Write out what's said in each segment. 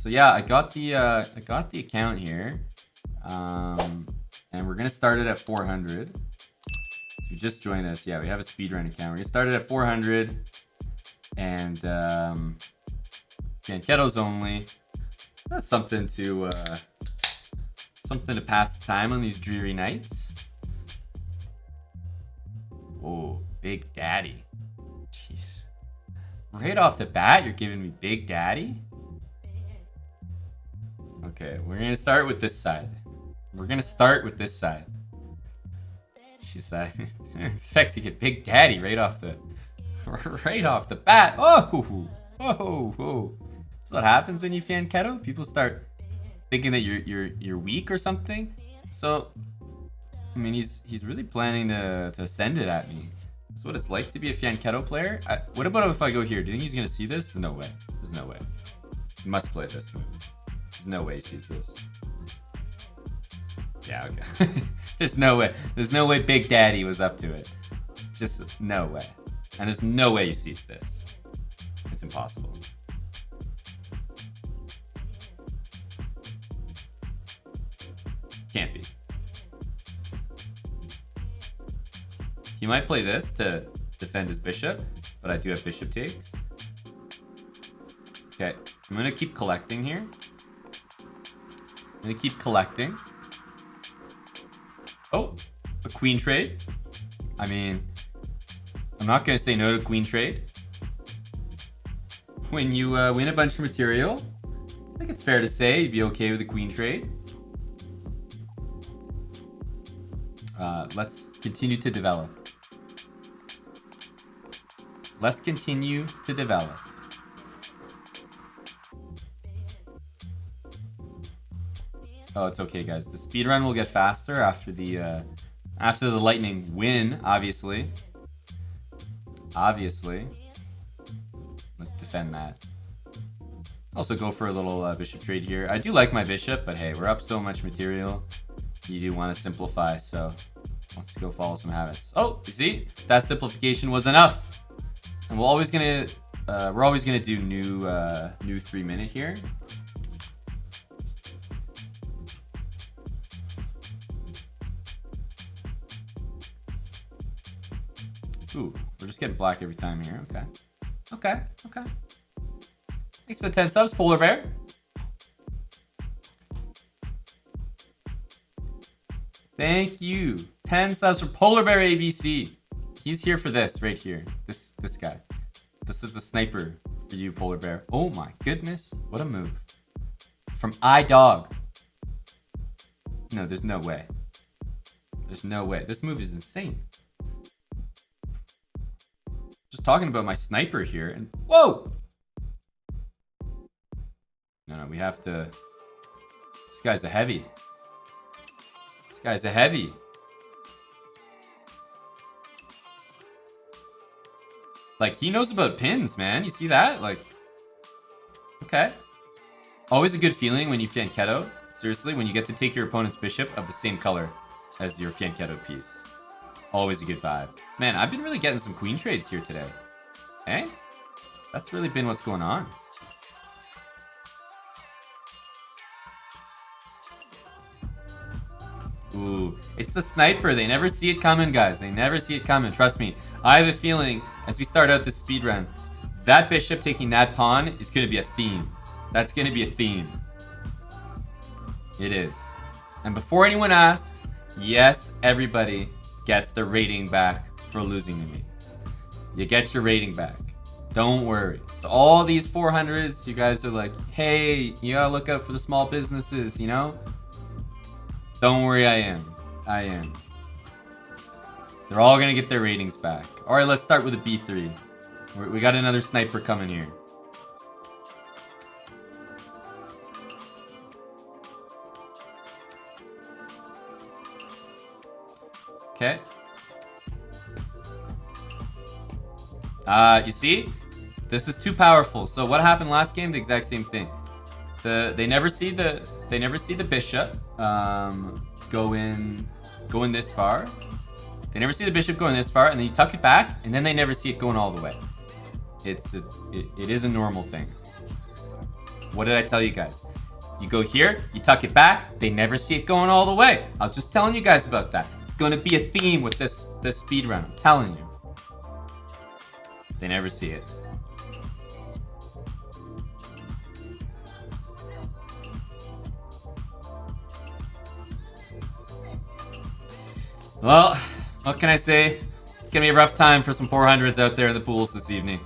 So yeah, I got the account here, and we're gonna start it at 400. If you just joined us, yeah, we have a speedrun account. We're gonna start it at 400, and Fianchetto's only. That's something to pass the time on these dreary nights. Oh, Big Daddy. Jeez. Right off the bat, you're giving me Big Daddy? Okay, we're gonna start with this side. She's like, I expect to get Big Daddy right off the bat. Oh. That's what happens when you Fianchetto. People start thinking that you're weak or something. So, I mean, he's really planning to send it at me. That's what it's like to be a Fianchetto player. What about if I go here? Do you think he's gonna see this? There's no way. He must play this move. There's no way he sees this. Yeah, okay. There's no way Big Daddy was up to it. Just no way. And there's no way he sees this. It's impossible. Can't be. He might play this to defend his bishop, but I do have bishop takes. Okay, I'm gonna keep collecting here. Oh, a queen trade. I mean, I'm not gonna say no to queen trade. When you win a bunch of material, I think it's fair to say you'd be okay with a queen trade. Let's continue to develop. Oh, it's okay, guys. The speedrun will get faster after the lightning win, obviously. Let's defend that. Also go for a little bishop trade here. I do like my bishop, but hey, we're up so much material. You do want to simplify, so let's go follow some habits. Oh, you see? That simplification was enough. And we're always gonna do new 3-minute here. Ooh, we're just getting black every time here. Okay. Thanks for the 10 subs, Polar Bear. Thank you. 10 subs for Polar Bear ABC. He's here for this right here. This guy. This is the sniper for you, Polar Bear. Oh my goodness. What a move. From iDog. No, there's no way. This move is insane. Just talking about my sniper here and whoa! No, we have to. This guy's a heavy. Like, he knows about pins, man. You see that? Like, okay. Always a good feeling when you Fianchetto. Seriously, when you get to take your opponent's bishop of the same color as your Fianchetto piece. Always a good vibe. Man, I've been really getting some queen trades here today. Hey? That's really been what's going on. Ooh, it's the sniper. They never see it coming, guys. They never see it coming. Trust me. I have a feeling, as we start out this speedrun, that bishop taking that pawn is going to be a theme. That's going to be a theme. It is. And before anyone asks, yes, everybody gets their rating back for losing to me. You get your rating back. Don't worry. So all these 400s, you guys are like, hey, you gotta look out for the small businesses, you know? Don't worry, I am. They're all gonna get their ratings back. All right, let's start with a B3. We got another sniper coming here. Okay. You see? This is too powerful. So what happened last game? The exact same thing. They never see the bishop go in this far. They never see the bishop going this far, and then you tuck it back, and then they never see it going all the way. It is a normal thing. What did I tell you guys? You go here, you tuck it back, they never see it going all the way. I was just telling you guys about that. It's gonna be a theme with this speed run, I'm telling you. They never see it. Well, what can I say? It's gonna be a rough time for some 400s out there in the pools this evening.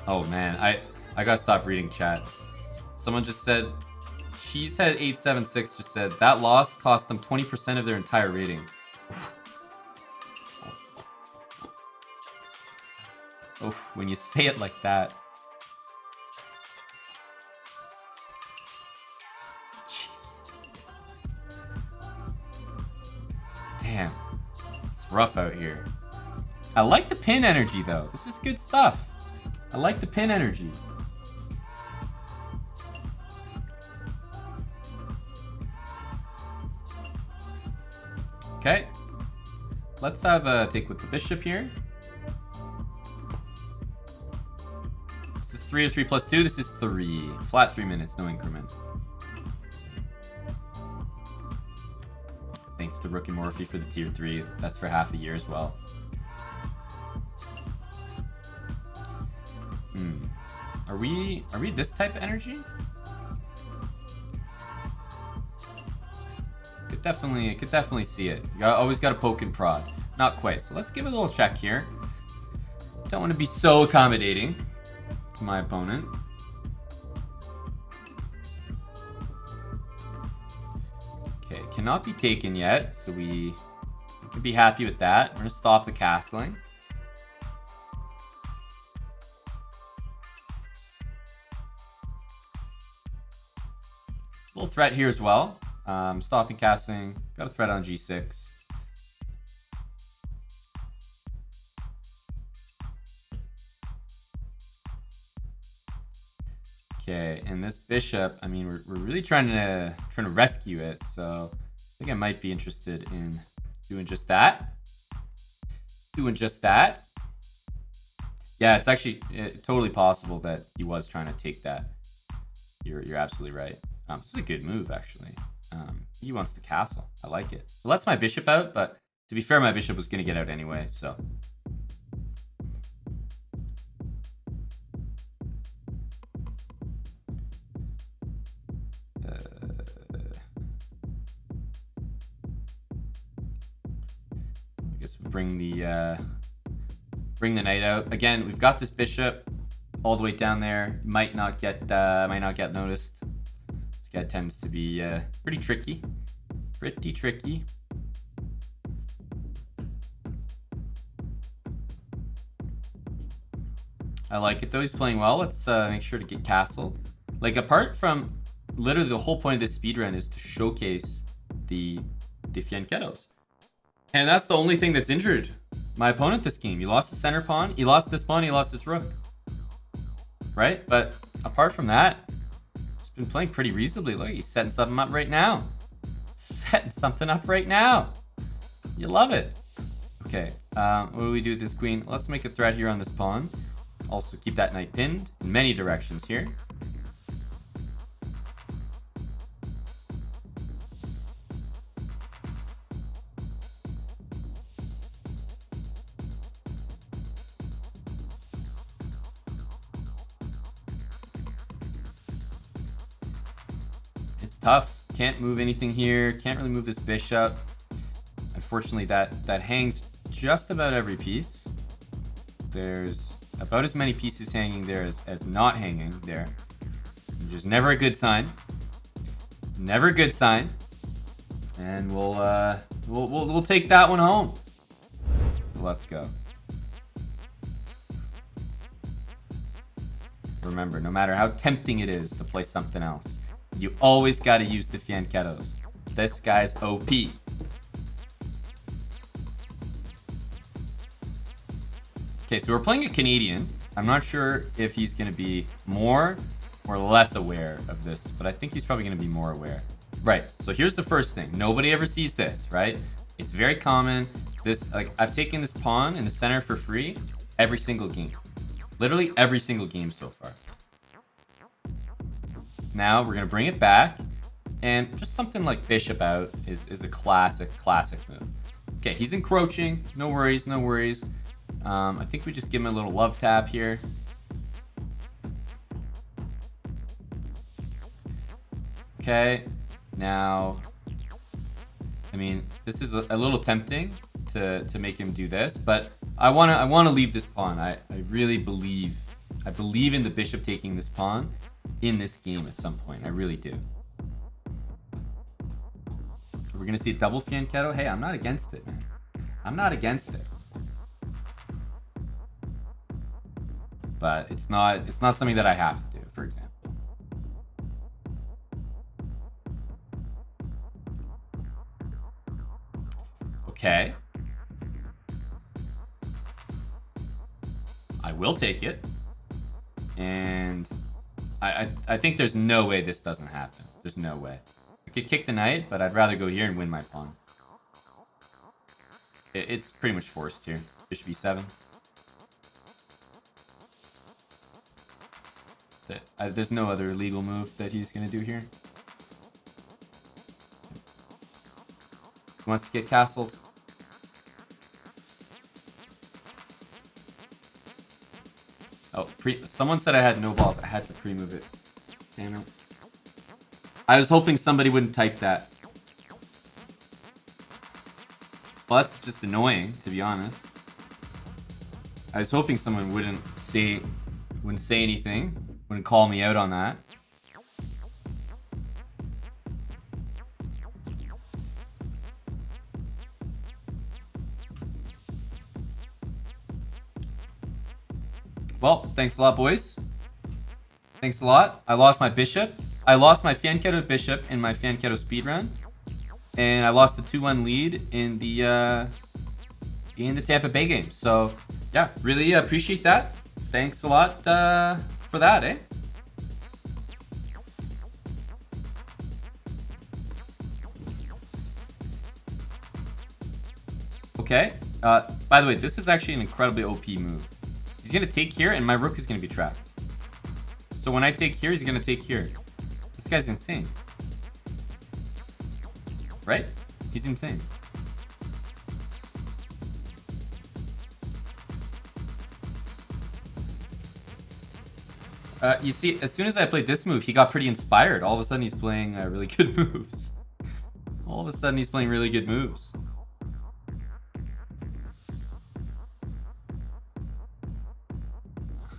Oh man, I gotta stop reading chat. Someone just said, Cheesehead876 just said, that loss cost them 20% of their entire rating. Oof, when you say it like that. Jeez. Damn, it's rough out here. I like the pin energy though. This is good stuff. I like the pin energy. Okay. Let's have a take with the bishop here. This is 3 or 3 plus 2. This is 3. Flat 3 minutes, no increment. Thanks to Rook and Morphe for the tier 3. That's for half a year as well. Are we this type of energy? Could definitely see it. You always got to poke and prod. Not quite. So let's give it a little check here. Don't want to be so accommodating to my opponent. Okay, cannot be taken yet, so we can be happy with that. We're gonna stop the castling. Little threat here as well. Stopping castling. Got a threat on g6. Okay, and this bishop, I mean, we're really trying to rescue it, so I think I might be interested in doing just that. Yeah, it's actually totally possible that he was trying to take that. You're absolutely right. This is a good move, actually. He wants to castle. I like it. It lets my bishop out, but to be fair, my bishop was going to get out anyway, so. I guess we'll bring the knight out. Again, we've got this bishop all the way down there. Might not get noticed. This guy tends to be pretty tricky. Pretty tricky. I like it though. He's playing well. Let's make sure to get castled. Like, apart from literally the whole point of this speedrun is to showcase the Fianchettos. And that's the only thing that's injured my opponent this game. He lost the center pawn. He lost this pawn. He lost this rook. Right? But apart from that, he's been playing pretty reasonably. Look, he's setting something up right now. Setting something up right now. You love it. Okay, what do we do with this queen? Let's make a threat here on this pawn. Also keep that knight pinned in many directions here. It's tough. Can't move anything here. Can't really move this bishop. Unfortunately, that hangs just about every piece. There's about as many pieces hanging there as not hanging there. Which is never a good sign. Never a good sign. And we'll take that one home. Let's go. Remember, no matter how tempting it is to play something else, you always got to use the Fianchettos. This guy's OP. Okay, so we're playing a Canadian. I'm not sure if he's going to be more or less aware of this, but I think he's probably going to be more aware. Right. So here's the first thing. Nobody ever sees this, right? It's very common. This, like, I've taken this pawn in the center for free every single game. Literally every single game so far. Now we're gonna bring it back, and just something like bishop out is a classic move. Okay, he's encroaching. No worries, no worries. I think we just give him a little love tap here. Okay, now, I mean, this is a little tempting to make him do this, but I wanna leave this pawn. I really believe in the bishop taking this pawn in this game at some point. I really do. We're gonna see a double Fianchetto. Hey, I'm not against it, man. I'm not against it. But it's not something that I have to do, for example. Okay. I will take it. And I think there's no way this doesn't happen. There's no way. I could kick the knight, but I'd rather go here and win my pawn. It's pretty much forced here. Bishop e7. There's no other legal move that he's going to do here. He wants to get castled. Oh, someone said I had no balls. I had to pre-move it. Damn it. I was hoping somebody wouldn't type that. Well, that's just annoying, to be honest. I was hoping someone wouldn't say anything. Wouldn't call me out on that. Well, thanks a lot, boys. Thanks a lot. I lost my bishop. I lost my Fianchetto bishop in my Fianchetto speedrun. And I lost the 2-1 lead in the Tampa Bay game. So, yeah, really appreciate that. Thanks a lot for that, eh? Okay. By the way, this is actually an incredibly OP move. He's going to take here, and my rook is going to be trapped. So when I take here, he's going to take here. This guy's insane. Right? He's insane. You see, as soon as I played this move, he got pretty inspired. All of a sudden, he's playing really good moves. All of a sudden, he's playing really good moves.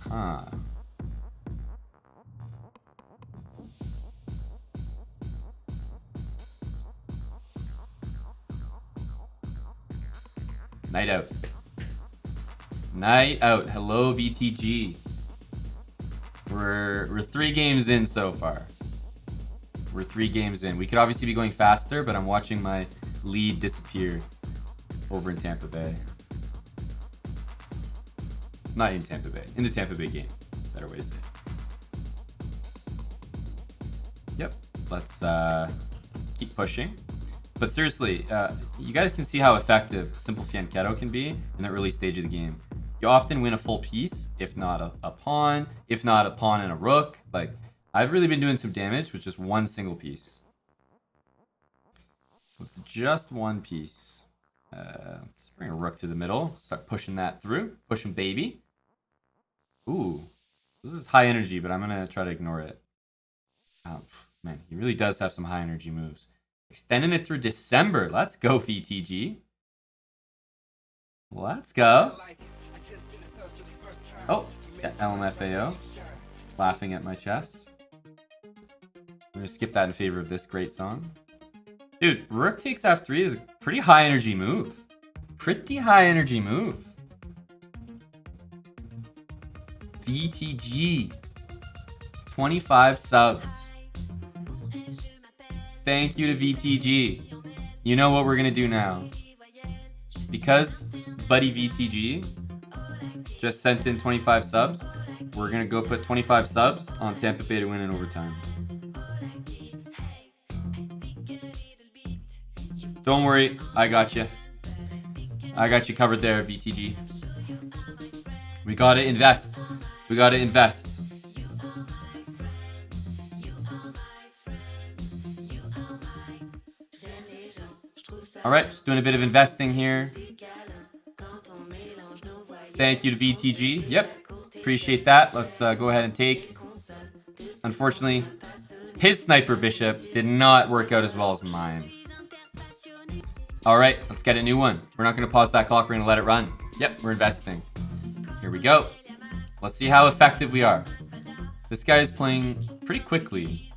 Huh. Night out. Night out. Hello, VTG. We're 3 games in so far. We're 3 games in. We could obviously be going faster, but I'm watching my lead disappear over in Tampa Bay. Not in Tampa Bay. In the Tampa Bay game. Better way to say it. Yep. Let's keep pushing. But seriously, you guys can see how effective simple Fianchetto can be in the early stage of the game. You often win a full piece, if not a pawn, if not a pawn and a rook. Like, I've really been doing some damage with just one single piece. With just one piece. Let's bring a rook to the middle. Start pushing that through. Pushing baby. Ooh. This is high energy, but I'm going to try to ignore it. Oh, man, he really does have some high energy moves. Extending it through December. Let's go, VTG. Let's go. Oh, yeah, LMFAO. Laughing at my chess. I'm going to skip that in favor of this great song. Dude, rook takes f3 is a pretty high energy move. Pretty high energy move. VTG. 25 subs. Thank you to VTG. You know what we're going to do now. Because Buddy VTG just sent in 25 subs, we're going to go put 25 subs on Tampa Bay to win in overtime. Don't worry, I got you. I got you covered there, VTG. We gotta invest. We gotta invest. Alright, just doing a bit of investing here. Thank you to VTG. Yep, appreciate that. Let's go ahead and take. Unfortunately, his sniper bishop did not work out as well as mine. Alright, let's get a new one. We're not going to pause that clock. We're going to let it run. Yep, we're investing. Here we go. Let's see how effective we are. This guy is playing pretty quickly.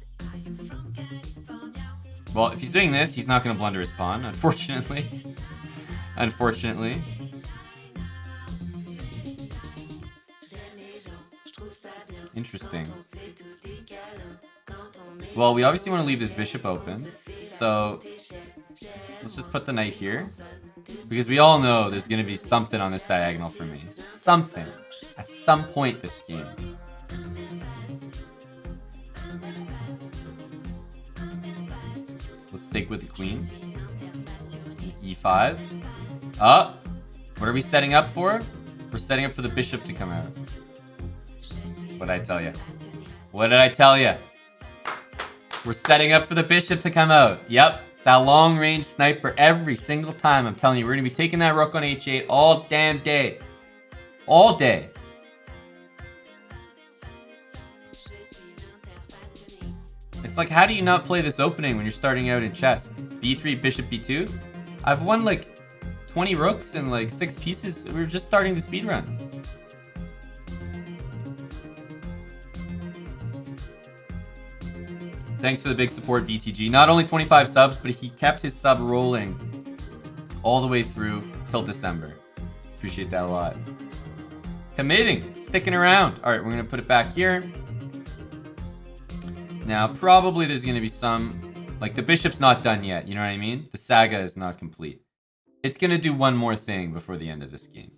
Well, if he's doing this, he's not going to blunder his pawn, unfortunately. Unfortunately. Interesting. Well, we obviously want to leave this bishop open. So let's just put the knight here. Because we all know there's going to be something on this diagonal for me. Something. At some point this game. Let's take with the queen. E5. Oh! What are we setting up for? We're setting up for the bishop to come out. What did I tell you? What did I tell you? We're setting up for the bishop to come out. Yep. That long-range sniper every single time. I'm telling you, we're going to be taking that rook on h8 all damn day. All day. It's like, how do you not play this opening when you're starting out in chess? b3, bishop b2? I've won like 20 rooks and like 6 pieces. We were just starting the speedrun. Thanks for the big support, VTG. Not only 25 subs, but he kept his sub rolling all the way through till December. Appreciate that a lot. Committing, sticking around. All right, we're gonna put it back here. Now, probably there's gonna be some, like the bishop's not done yet, you know what I mean? The saga is not complete. It's gonna do one more thing before the end of this game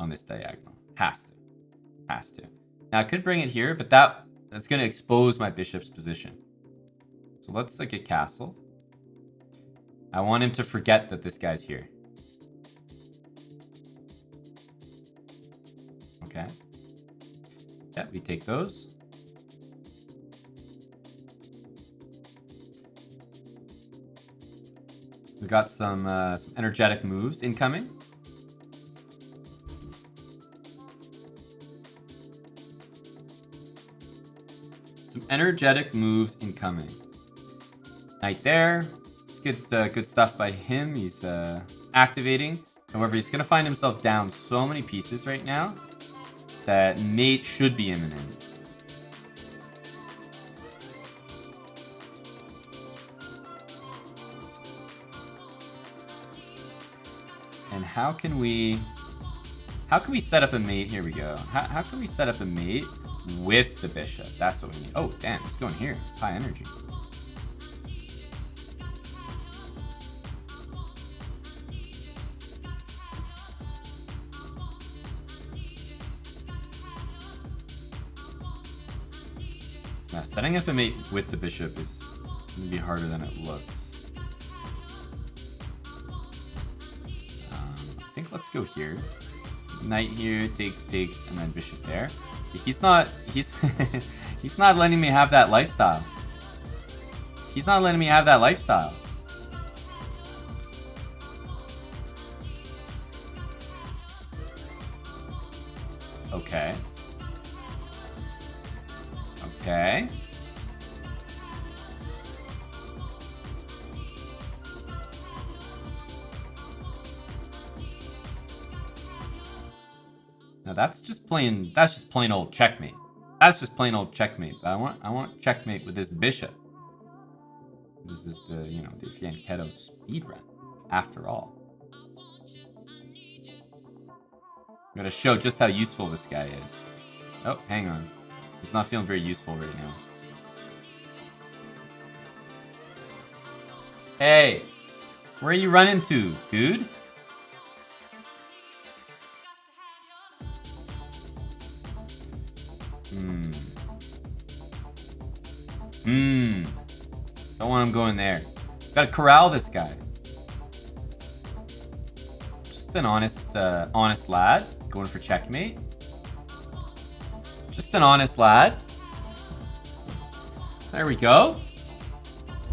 on this diagonal. Has to, has to. Now, I could bring it here, but that's gonna expose my bishop's position. So let's like a castle. I want him to forget that this guy's here. Okay. Yeah, we take those. We got some energetic moves incoming. Some energetic moves incoming. Knight there. It's good stuff by him. He's activating. However, he's going to find himself down so many pieces right now that mate should be imminent. And how can we set up a mate? Here we go. How can we set up a mate with the bishop? That's what we need. Oh, damn. It's going here. It's high energy. Now, setting up a mate with the bishop is going to be harder than it looks. I think let's go here. Knight here, takes, and then bishop there. He's not letting me have that lifestyle. He's not letting me have that lifestyle. Okay. Okay. Now that's just plain old checkmate. That's just plain old checkmate. But I want checkmate with this bishop. This is the, you know, the Fianchetto speedrun after all. I'm gonna show just how useful this guy is. Oh, hang on. He's not feeling very useful right now. Hey, where are you running to, dude? Don't want him going there. Gotta corral this guy. Just an honest lad. Going for checkmate. Just an honest lad. There we go.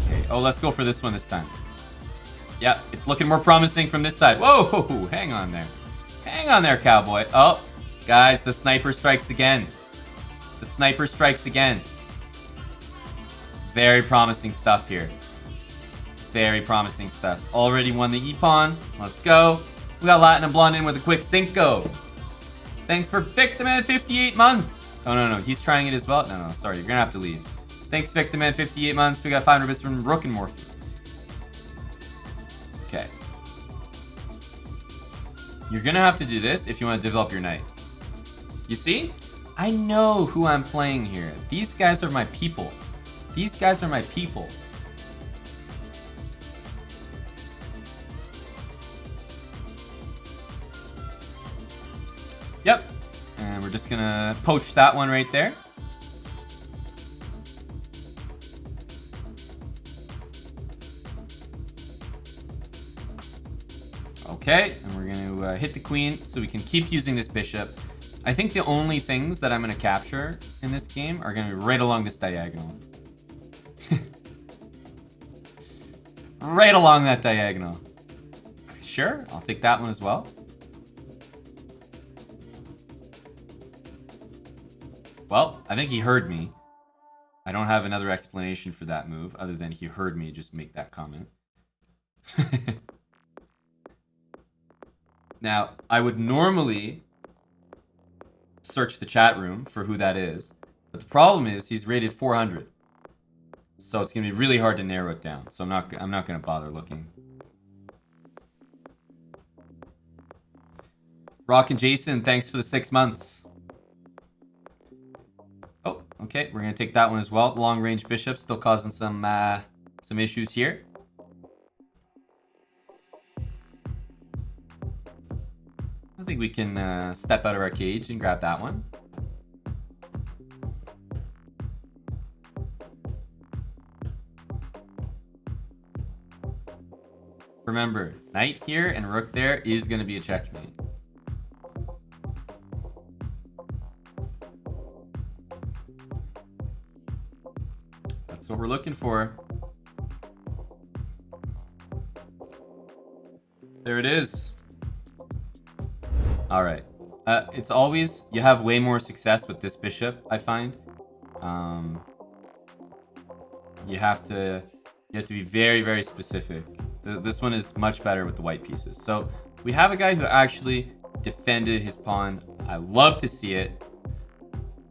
Okay, oh, let's go for this one this time. Yep, it's looking more promising from this side. Whoa, hang on there. Hang on there, cowboy. Oh, guys, the sniper strikes again. The sniper strikes again. Very promising stuff here. Very promising stuff. Already won the E-Pawn. Let's go. We got Latin and Blonde in with a quick Cinco. Thanks for Victorman 58 months. Oh, no, he's trying it as well. No, sorry, you're gonna have to leave. Thanks, Victorman 58 months. We got 500 bits from Rook and Morphe. Okay. You're gonna have to do this if you want to develop your knight. You see? I know who I'm playing here. These guys are my people. These guys are my people. Yep. And we're just gonna poach that one right there. Okay, and we're gonna hit the queen so we can keep using this bishop. I think the only things that I'm gonna capture in this game are gonna be right along this diagonal. Right along that diagonal. Sure, I'll take that one as well. Well, I think he heard me. I don't have another explanation for that move other than he heard me just make that comment. Now, I would normally search the chat room for who that is, but the problem is he's rated 400. So it's going to be really hard to narrow it down. So I'm not going to bother looking. Rock and Jason, thanks for the 6 months. Oh, okay, we're going to take that one as well. Long range bishop still causing some issues here. I think we can step out of our cage and grab that one. Remember, knight here and rook there is going to be a checkmate. That's what we're looking for. There it is. All right. It's always, you have way more success with this bishop, I find. You have to be very, very specific. This one is much better with the white pieces. So we have a guy who actually defended his pawn. I love to see it.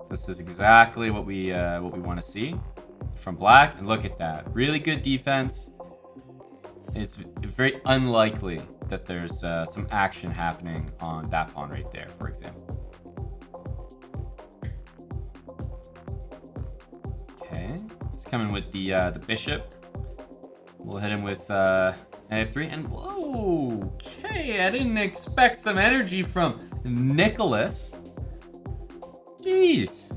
This is exactly what we want to see from black. And look at that, really good defense. It's very unlikely that there's some action happening on that pawn right there, for example. Okay, he's coming with the bishop. We'll hit him with knight f3, and whoa, okay, I didn't expect some energy from Nicholas. Jeez,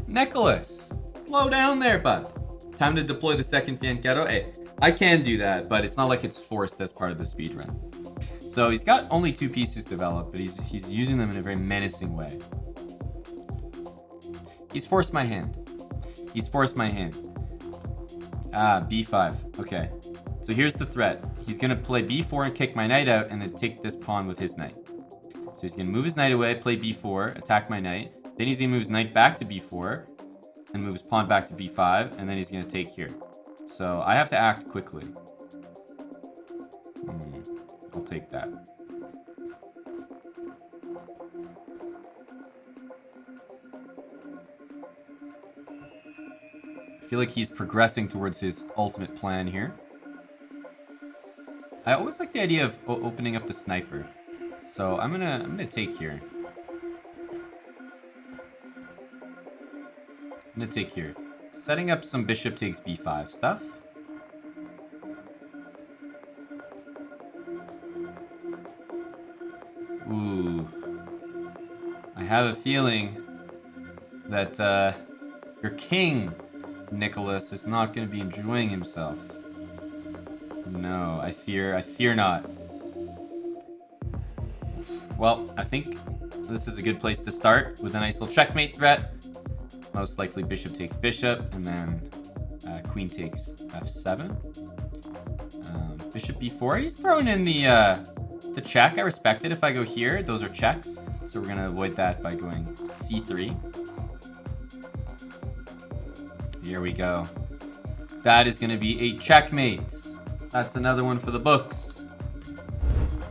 Nicholas, slow down there, bud. Time to deploy the second Fianchetto. Hey, I can do that, but it's not like it's forced as part of the speedrun. So he's got only 2 pieces developed, but he's using them in a very menacing way. He's forced my hand. He's forced my hand. Ah, b5. Okay. So here's the threat. He's going to play b4 and kick my knight out and then take this pawn with his knight. So he's going to move his knight away, play b4, attack my knight. Then he's going to move his knight back to b4 and move his pawn back to b5, and then he's going to take here. So I have to act quickly. I'll take that. I feel like he's progressing towards his ultimate plan here. I always like the idea of opening up the sniper. So I'm gonna take here. I'm gonna take here. Setting up some bishop takes b5 stuff. Ooh. I have a feeling that your king, Nicholas, is not going to be enjoying himself. No, I fear not. Well, I think this is a good place to start with a nice little checkmate threat. Most likely bishop takes bishop, and then queen takes f7. Bishop b4. He's throwing in the check. I respect it. If I go here, those are checks. So we're going to avoid that by going c3. Here we go. That is going to be a checkmate. That's another one for the books.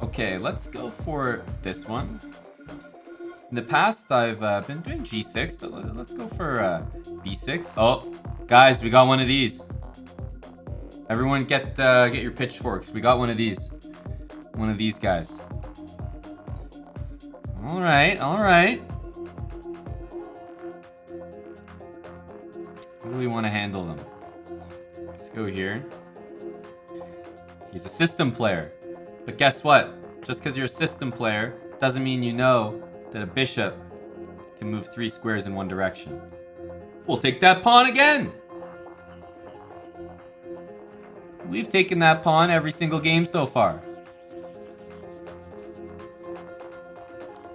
Okay, let's go for this one. In the past, I've been doing g6, but let's go for b6. Oh, guys, we got one of these. Everyone get your pitchforks. We got one of these. One of these guys. All right, all right. How do we want to handle them? Let's go here. He's a system player. But guess what? Just because you're a system player doesn't mean you know that a bishop can move 3 squares in one direction. We'll take that pawn again. We've taken that pawn every single game so far.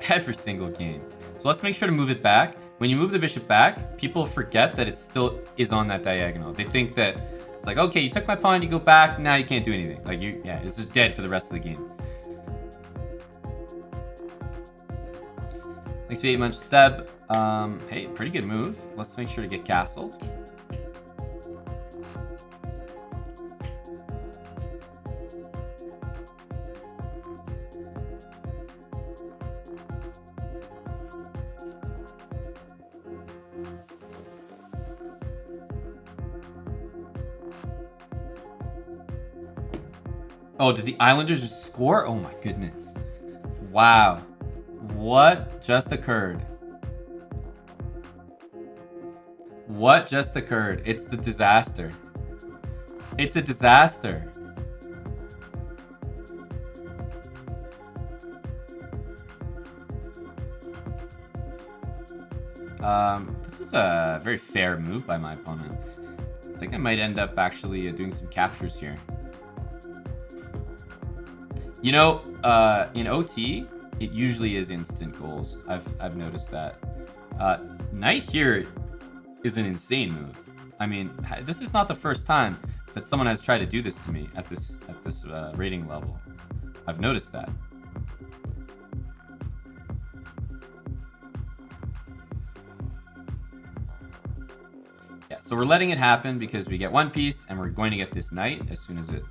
Every single game. So let's make sure to move it back. When you move the bishop back, people forget that it still is on that diagonal. They think that it's like, okay, you took my pawn, you go back, now you can't do anything. Like, yeah, it's just dead for the rest of the game. Thanks for the 8 months, Seb. Hey, pretty good move. Let's make sure to get castled. Oh, did the Islanders just score? Oh my goodness. Wow. What just occurred? What just occurred? It's the disaster. It's a disaster. This is a very fair move by my opponent. I think I might end up actually doing some captures here. You know, in OT, it usually is instant goals. I've noticed that. Knight here is an insane move. I mean, this is not the first time that someone has tried to do this to me at this rating level. I've noticed that. Yeah, so we're letting it happen because we get one piece and we're going to get this knight as soon as it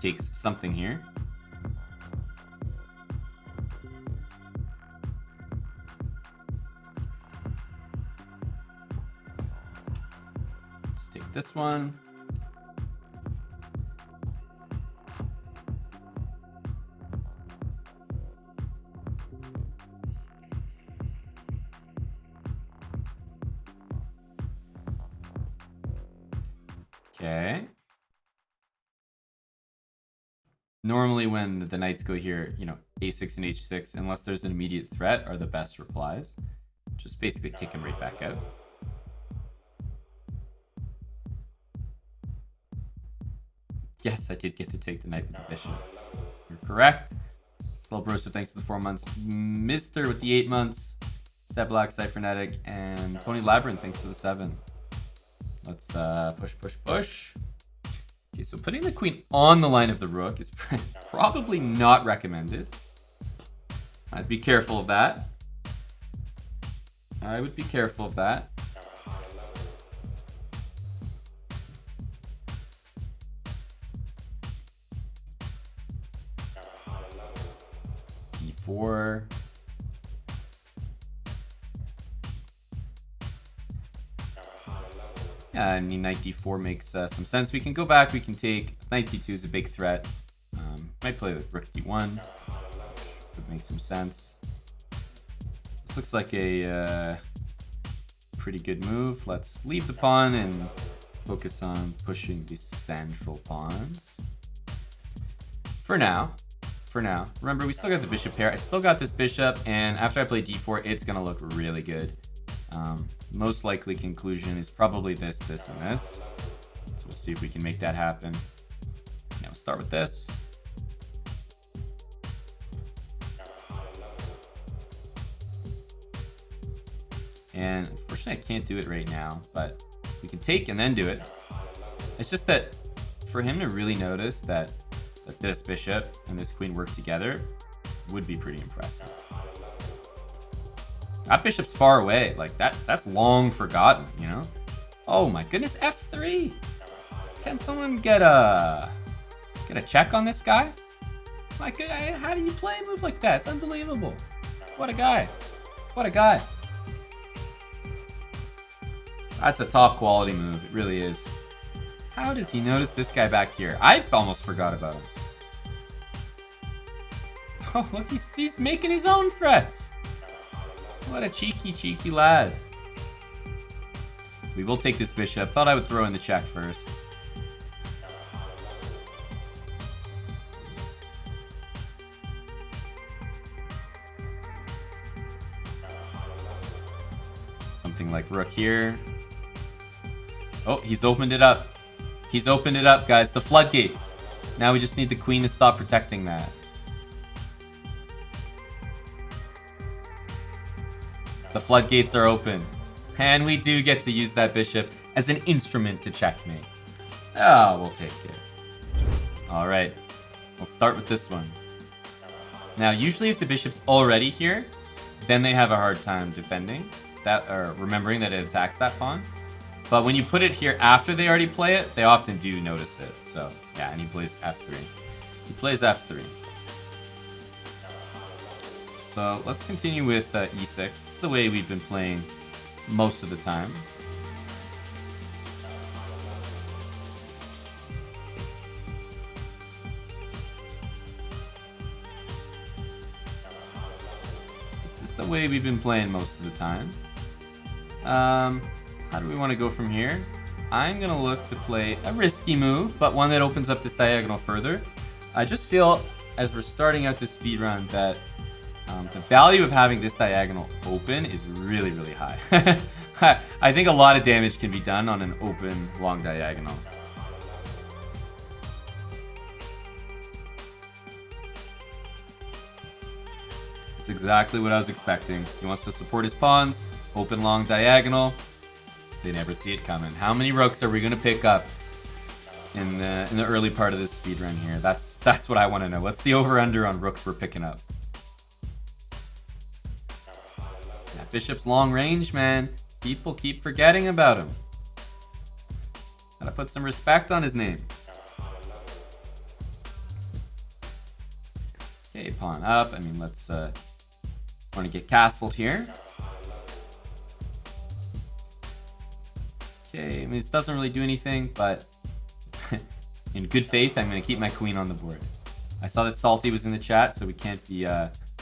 takes something here. Let's take this one. Okay. Normally when the knights go here, you know, a6 and h6, unless there's an immediate threat, are the best replies. Just basically kick him right back out. Yes, I did get to take the knight with the bishop. You're correct. Slow Broster, thanks for the 4 months. Mister with the 8 months. Seb Black, Cyphernetic, and Pony Labyrinth, thanks for the 7. Let's push, push, push. Okay, so putting the queen on the line of the rook is probably not recommended. I'd be careful of that. I would be careful of that. D4. Yeah, I mean, knight d4 makes some sense. We can go back, we can take knight c2 is a big threat. Might play with rook d1. Would make some sense. This looks like a pretty good move. Let's leave the pawn and focus on pushing the central pawns. For now. For now. Remember, we still got the bishop pair. I still got this bishop, and after I play d4, it's going to look really good. Most likely conclusion is probably this, this, and this. So we'll see if we can make that happen. Now we'll start with this. And unfortunately, I can't do it right now, but we can take and then do it. It's just that for him to really notice that this bishop and this queen work together would be pretty impressive. That bishop's far away. Like, that's long forgotten, you know? Oh my goodness, f3. Can someone get a check on this guy? My goodness, how do you play a move like that? It's unbelievable. What a guy. What a guy. That's a top quality move. It really is. How does he notice this guy back here? I've almost forgot about him. Oh, look, he's making his own threats. What a cheeky lad. We will take this bishop. Thought I would throw in the check first. Something like rook here. Oh, he's opened it up. He's opened it up, guys. The floodgates. Now we just need the queen to stop protecting that. The floodgates are open. And we do get to use that bishop as an instrument to checkmate. Oh, we'll take it. All right. Let's start with this one. Now, usually if the bishop's already here, then they have a hard time defending that, or remembering that it attacks that pawn. But when you put it here after they already play it, they often do notice it. So, yeah, and he plays f3. He plays f3. So let's continue with e6. It's the way we've been playing most of the time. This is the way we've been playing most of the time. How do we want to go from here? I'm going to look to play a risky move, but one that opens up this diagonal further. I just feel, as we're starting out this speedrun, that the value of having this diagonal open is really, really high. I think a lot of damage can be done on an open, long diagonal. That's exactly what I was expecting. He wants to support his pawns. Open, long diagonal. They never see it coming. How many rooks are we going to pick up in the early part of this speedrun here? That's what I want to know. What's the over-under on rooks we're picking up? That bishop's long range, man. People keep forgetting about him. Gotta put some respect on his name. Okay, pawn up. I mean, let's want to get castled here. Okay, I mean, this doesn't really do anything, but in good faith, I'm going to keep my queen on the board. I saw that Salty was in the chat, so we can't be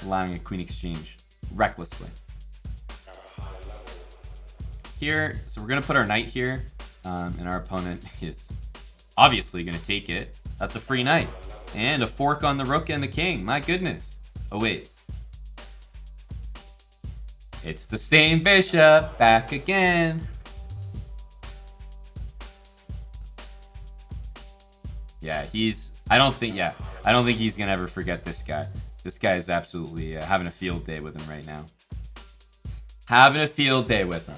allowing a queen exchange recklessly. Here, so we're going to put our knight here, and our opponent is obviously going to take it. That's a free knight. And a fork on the rook and the king. My goodness. Oh, wait. It's the same bishop, back again. Yeah, I don't think he's gonna ever forget this guy. This guy is absolutely having a field day with him right now. Having a field day with him.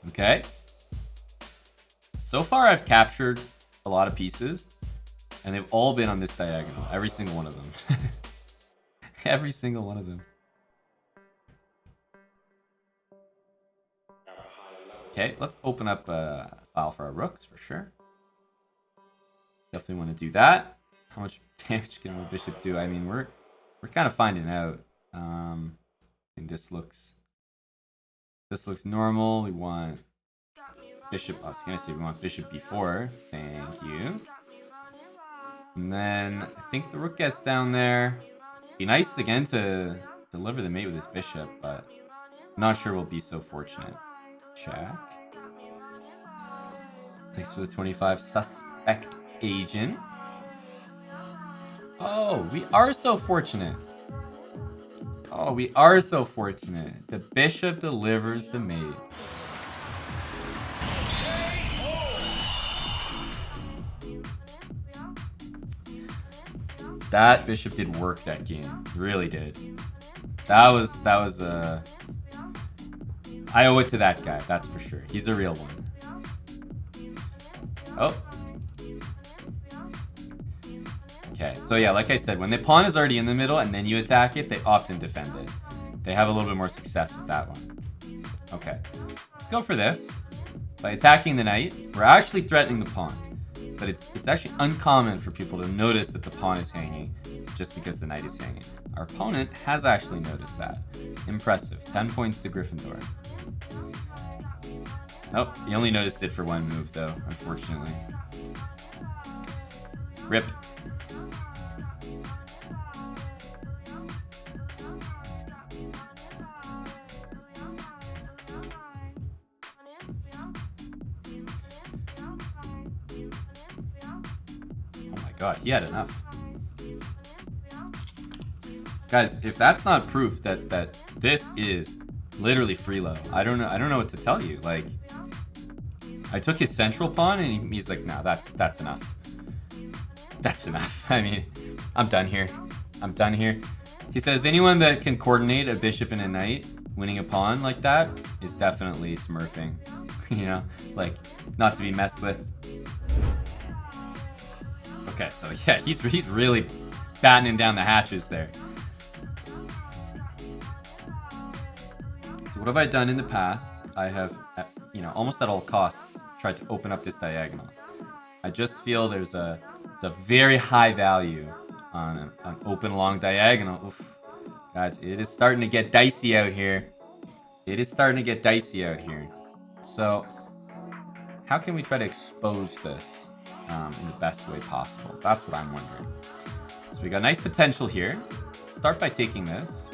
Okay. So far, I've captured a lot of pieces, and they've all been on this diagonal. Every single one of them. Every single one of them. Okay, let's open up a file for our rooks for sure. Definitely want to do that. How much damage can my bishop do? I mean, we're kind of finding out. And this looks normal. We want bishop. I was gonna say we want bishop b4. Thank you. And then I think the rook gets down there. Be nice again to deliver the mate with his bishop, but I'm not sure we'll be so fortunate. Check. Thanks for the 25 suspect agent. Oh, we are so fortunate. Oh, we are so fortunate. The bishop delivers the mate. That bishop did work that game. It really did. That was I owe it to that guy, that's for sure. He's a real one. Oh. Okay, so yeah, like I said, when the pawn is already in the middle and then you attack it, they often defend it. They have a little bit more success with that one. Okay, let's go for this. By attacking the knight, we're actually threatening the pawn. But it's actually uncommon for people to notice that the pawn is hanging just because the knight is hanging. Our opponent has actually noticed that. Impressive. 10 points to Gryffindor. Oh, he only noticed it for one move, though, unfortunately. Rip. Oh my god, he had enough. Guys, if that's not proof that this is literally freelo, I don't know what to tell you. Like, I took his central pawn and he's like, no, that's enough. That's enough. I mean, I'm done here. I'm done here. He says anyone that can coordinate a bishop and a knight winning a pawn like that is definitely smurfing. You know, like, not to be messed with. Okay, so yeah, he's really battening down the hatches there. So what have I done in the past? I have, you know, almost at all costs tried to open up this diagonal. I just feel there's a very high value on an open long diagonal. Oof. Guys, it is starting to get dicey out here. It is starting to get dicey out here. So how can we try to expose this in the best way possible? That's what I'm wondering. So we got nice potential here. Start by taking this.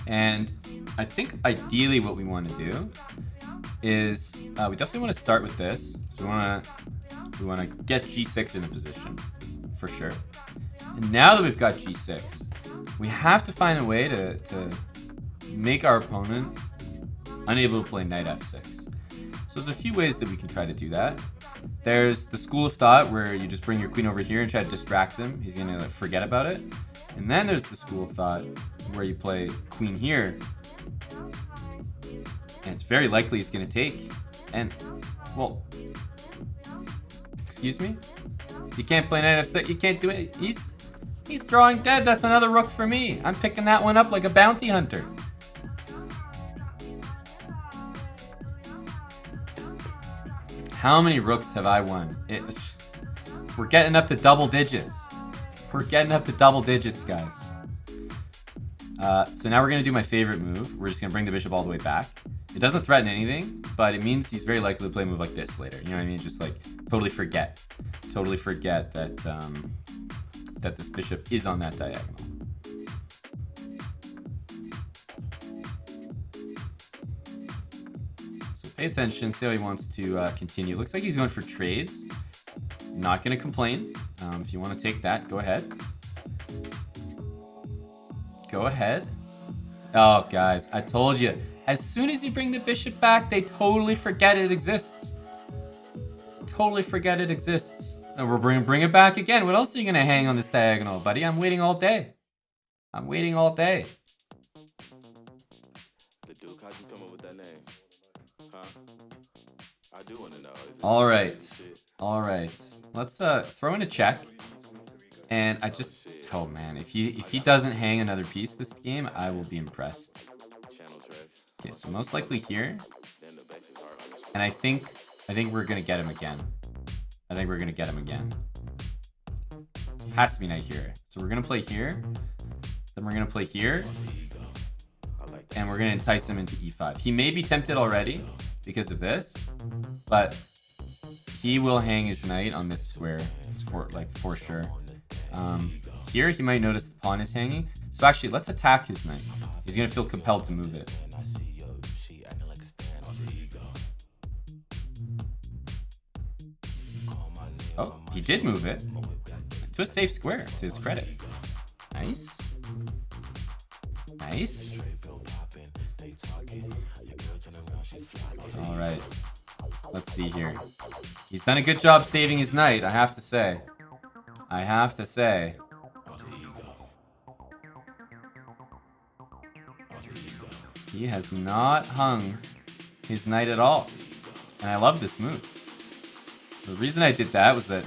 And I think ideally what we want to do is we definitely want to start with this. So we want to get g6 in a position for sure. And now that we've got g6, we have to find a way to make our opponent unable to play knight f6. So there's a few ways that we can try to do that. There's the school of thought where you just bring your queen over here and try to distract him. He's gonna forget about it. And then there's the school of thought where you play queen here, and it's very likely he's gonna take. And, well, excuse me? You can't play knight f6, you can't do it. He's drawing dead, that's another rook for me. I'm picking that one up like a bounty hunter. How many rooks have I won? We're getting up to double digits. We're getting up to double digits, guys. So now we're going to do my favorite move. We're just going to bring the bishop all the way back. It doesn't threaten anything, but it means he's very likely to play a move like this later. You know what I mean? Just like totally forget that that this bishop is on that diagonal. So pay attention, see how he wants to continue. Looks like he's going for trades. Not going to complain. If you want to take that, go ahead. Go ahead. Oh, guys, I told you. As soon as you bring the bishop back, they totally forget it exists. Totally forget it exists. And we're going to bring it back again. What else are you going to hang on this diagonal, buddy? I'm waiting all day. I'm waiting all day. The Duke, how'd you come up with that name? Huh? I do want to know. All right. All right. Let's throw in a check. And I just, oh man, if he doesn't hang another piece this game, I will be impressed. Okay, so most likely here. And I think we're gonna get him again. I think we're gonna get him again. Has to be knight here. So we're gonna play here. Then we're gonna play here. And we're gonna entice him into e5. He may be tempted already because of this, but he will hang his knight on this square for sure. Here he might notice the pawn is hanging. So actually, let's attack his knight. He's gonna feel compelled to move it. Oh, he did move it to a safe square, to his credit. Nice. Nice. All right. Let's see here. He's done a good job saving his knight, I have to say. I have to say. He has not hung his knight at all. And I love this move. The reason I did that was that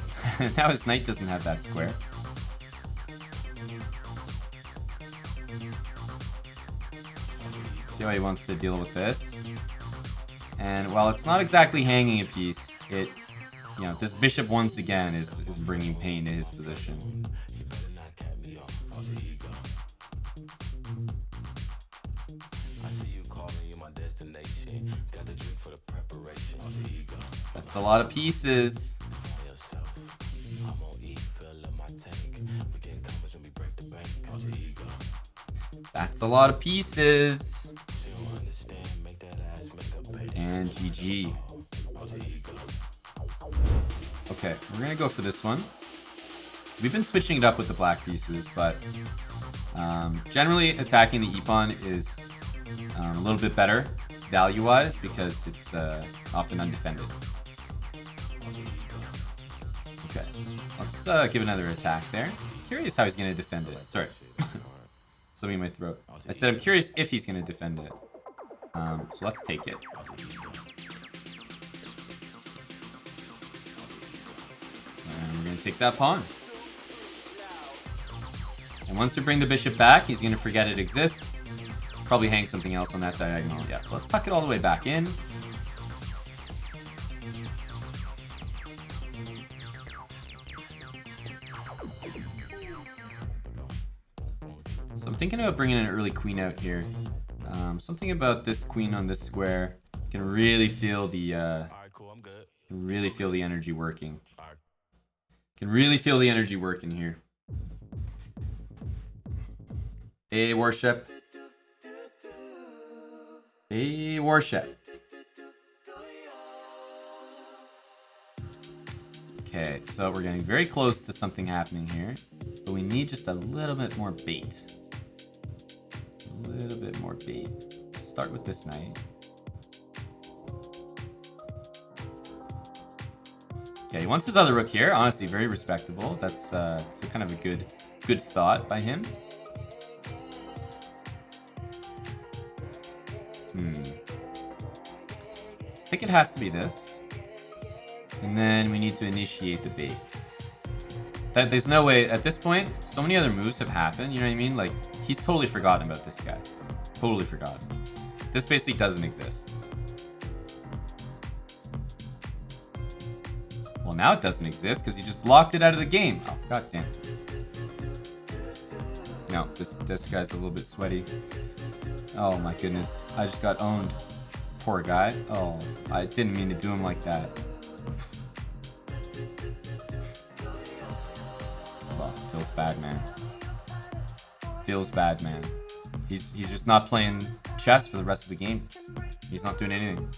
now his knight doesn't have that square. See how he wants to deal with this. And while it's not exactly hanging a piece, it, you know, this bishop once again is bringing pain to his position. That's a lot of pieces. That's a lot of pieces. And GG. Okay, we're gonna go for this one. We've been switching it up with the black pieces, but generally attacking the e-pawn is a little bit better value-wise because it's often undefended. Okay, let's give another attack there. Curious how he's gonna defend it. Sorry. Something in my throat. I said I'm curious if he's gonna defend it. So let's take it. And we're gonna take that pawn. And once we bring the bishop back, he's gonna forget it exists. Probably hang something else on that diagonal. Yeah, so let's tuck it all the way back in. So I'm thinking about bringing an early queen out here. Something about this queen on this square can really feel the energy working. Can really feel the energy working here. Hey, warship. Hey, warship. Okay, so we're getting very close to something happening here, but we need just a little bit more bait. A little bit more bait. Let's start with this knight. Okay, he wants his other rook here. Honestly, very respectable. That's it's kind of a good thought by him. I think it has to be this. And then we need to initiate the bait. There's no way, at this point, so many other moves have happened, you know what I mean? Like, he's totally forgotten about this guy. Totally forgotten. This basically doesn't exist. Well, now it doesn't exist because he just blocked it out of the game. Oh, goddamn. No, this guy's a little bit sweaty. Oh my goodness. I just got owned. Poor guy. Oh, I didn't mean to do him like that. Well, feels bad, man. Feels bad, man. He's just not playing chess for the rest of the game. He's not doing anything.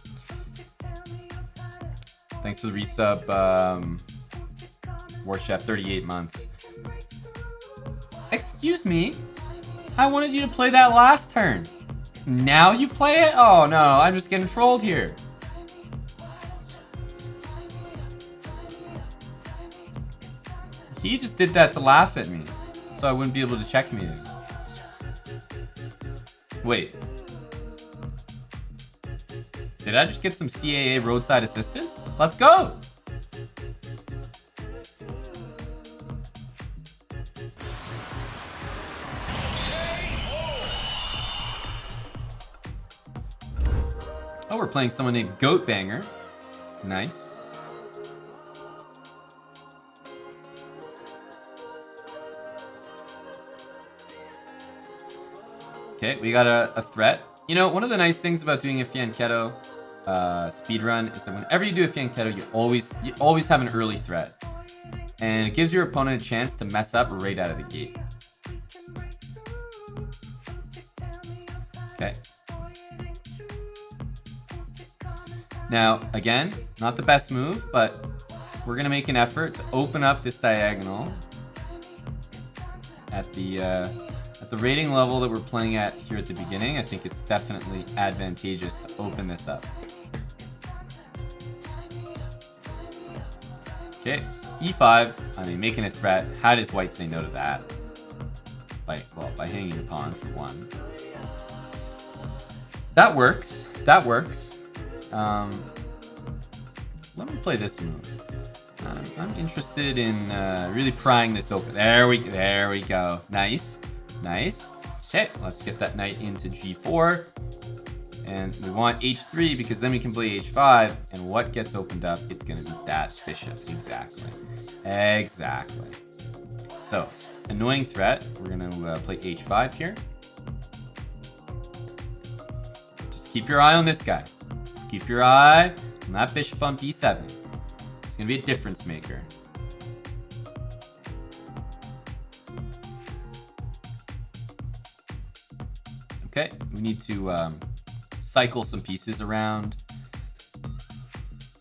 Thanks for the resub, Warchef, 38 months. Excuse me? I wanted you to play that last turn. Now you play it? Oh no, I'm just getting trolled here. He just did that to laugh at me, so I wouldn't be able to checkmate him. Wait. Did I just get some CAA roadside assistance? Let's go! Oh, we're playing someone named Goat Banger. Nice. Okay, we got a threat. You know, one of the nice things about doing a Fianchetto speedrun is that whenever you do a Fianchetto, you always have an early threat. And it gives your opponent a chance to mess up right out of the gate. Okay. Now, again, not the best move, but we're going to make an effort to open up this diagonal at the rating level that we're playing at here at the beginning. I think it's definitely advantageous to open this up. Okay, e5. I mean, making a threat. How does white say no to that? By hanging the pawn for one. That works. That works. Let me play this move. I'm interested in really prying this open. There we go. Nice. Nice. Okay, let's get that knight into g4. And we want h3 because then we can play h5. And what gets opened up? It's going to be that bishop. Exactly. Exactly. So, annoying threat. We're going to play h5 here. Just keep your eye on this guy. Keep your eye on that bishop on b7. It's going to be a difference maker. Okay, we need to cycle some pieces around.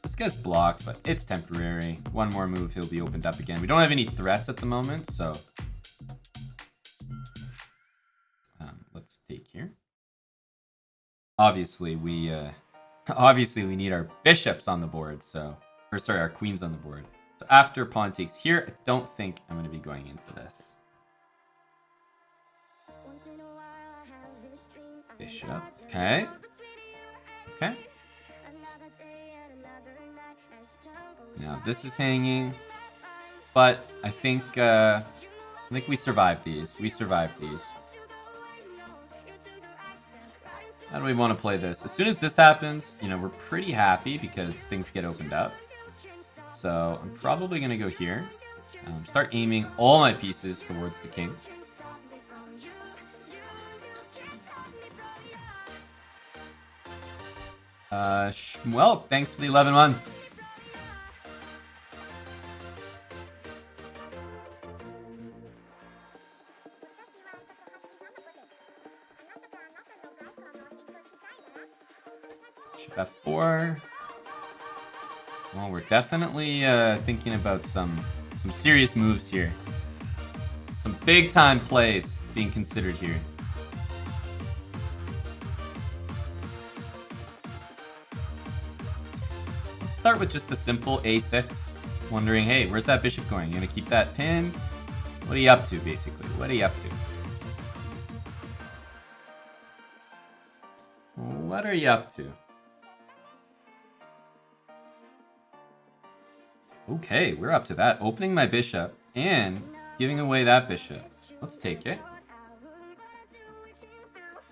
This guy's blocked, but it's temporary. One more move, he'll be opened up again. We don't have any threats at the moment, so let's take here. Obviously, we need our bishops on the board, so our queens on the board. So after pawn takes here, I don't think I'm going to be going in for this. Bishop. Okay. Okay. Now this is hanging, but I think we survived these. We survived these. How do we want to play this? As soon as this happens, you know, we're pretty happy because things get opened up. So I'm probably gonna go here. Start aiming all my pieces towards the king. Well, thanks for the 11 months. Bishop f4. Well, we're definitely thinking about some serious moves here. Some big time plays being considered here. Start with just a simple a6, wondering, hey, where's that bishop going? You gonna keep that pin? What are you up to, basically? What are you up to? What are you up to? Okay, we're up to that. Opening my bishop and giving away that bishop. Let's take it.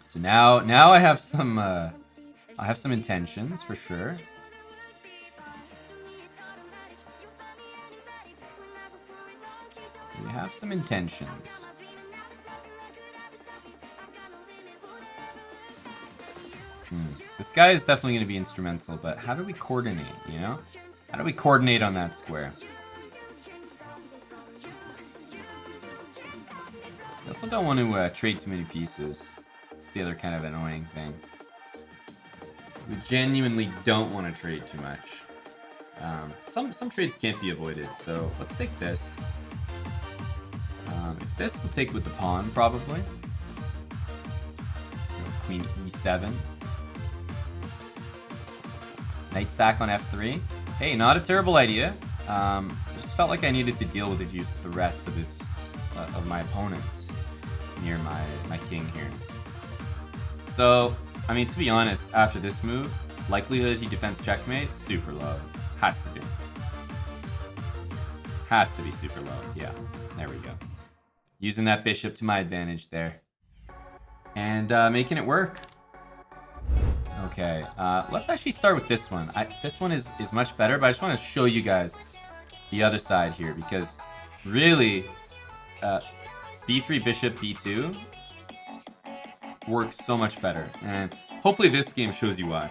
So now I have some intentions for sure. We have some intentions. This guy is definitely going to be instrumental, but how do we coordinate, you know? How do we coordinate on that square? I also don't want to trade too many pieces. It's the other kind of annoying thing. We genuinely don't want to trade too much. Some trades can't be avoided, so let's take this. If this, we'll take with the pawn, probably. Queen e7. Knight sack on f3. Hey, not a terrible idea. I just felt like I needed to deal with a few threats of my opponents near my king here. So, I mean, to be honest, after this move, likelihood he defends checkmate, super low. Has to be. Has to be super low. Yeah, there we go. Using that bishop to my advantage there. And making it work. Okay, let's actually start with this one. This one is much better, but I just want to show you guys the other side here, because really, b3 bishop b2 works so much better, and hopefully this game shows you why.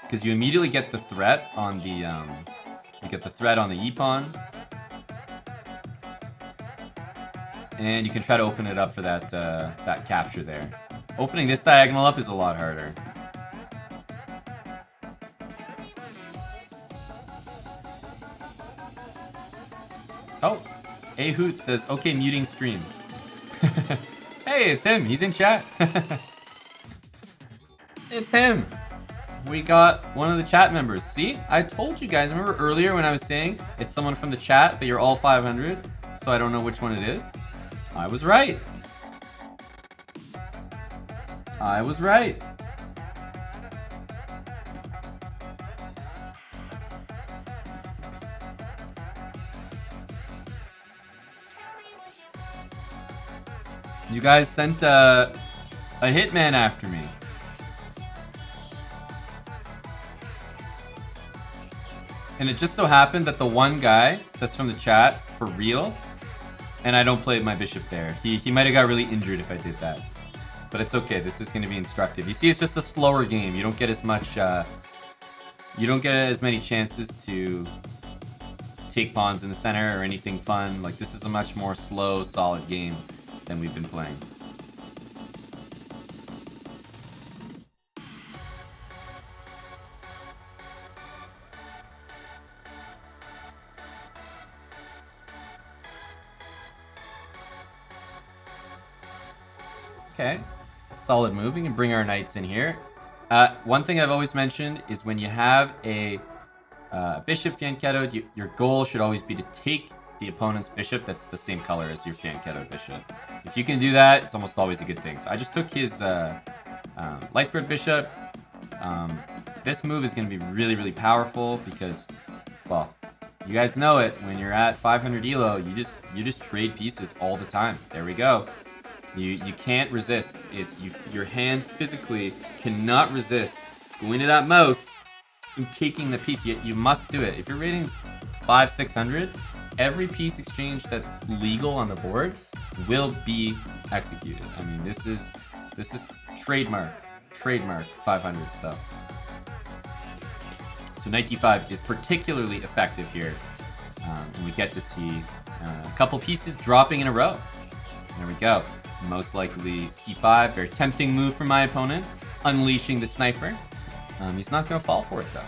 Because you immediately get the threat on the e pawn, and you can try to open it up for that capture there. Opening this diagonal up is a lot harder. Oh, A Hoot says, okay, muting stream. Hey, it's him. He's in chat. It's him. We got one of the chat members. See, I told you guys. Remember earlier when I was saying it's someone from the chat, but you're all 500, so I don't know which one it is? I was right. I was right. You guys sent a hitman after me. And it just so happened that the one guy that's from the chat, for real, and I don't play my bishop there. He might have got really injured if I did that. But it's okay, this is gonna be instructive. You see, it's just a slower game. You don't get as much, you don't get as many chances to take pawns in the center or anything fun. Like, this is a much more slow, solid game than we've been playing. Okay, solid move. We can bring our knights in here. One thing I've always mentioned is when you have a bishop Fianchetto, your goal should always be to take the opponent's bishop that's the same color as your Fianchetto bishop. If you can do that, it's almost always a good thing. So I just took his light squared bishop. This move is going to be really, really powerful because, well, you guys know it. When you're at 500 elo, you just trade pieces all the time. There we go. You can't resist. It's your hand physically cannot resist going to that mouse and taking the piece. You must do it. If your rating's 500-600, every piece exchange that's legal on the board will be executed. I mean, this is trademark 500 stuff. So knight d5 is particularly effective here, and we get to see a couple pieces dropping in a row. There we go. Most likely c5, very tempting move for my opponent, unleashing the sniper. He's not going to fall for it though.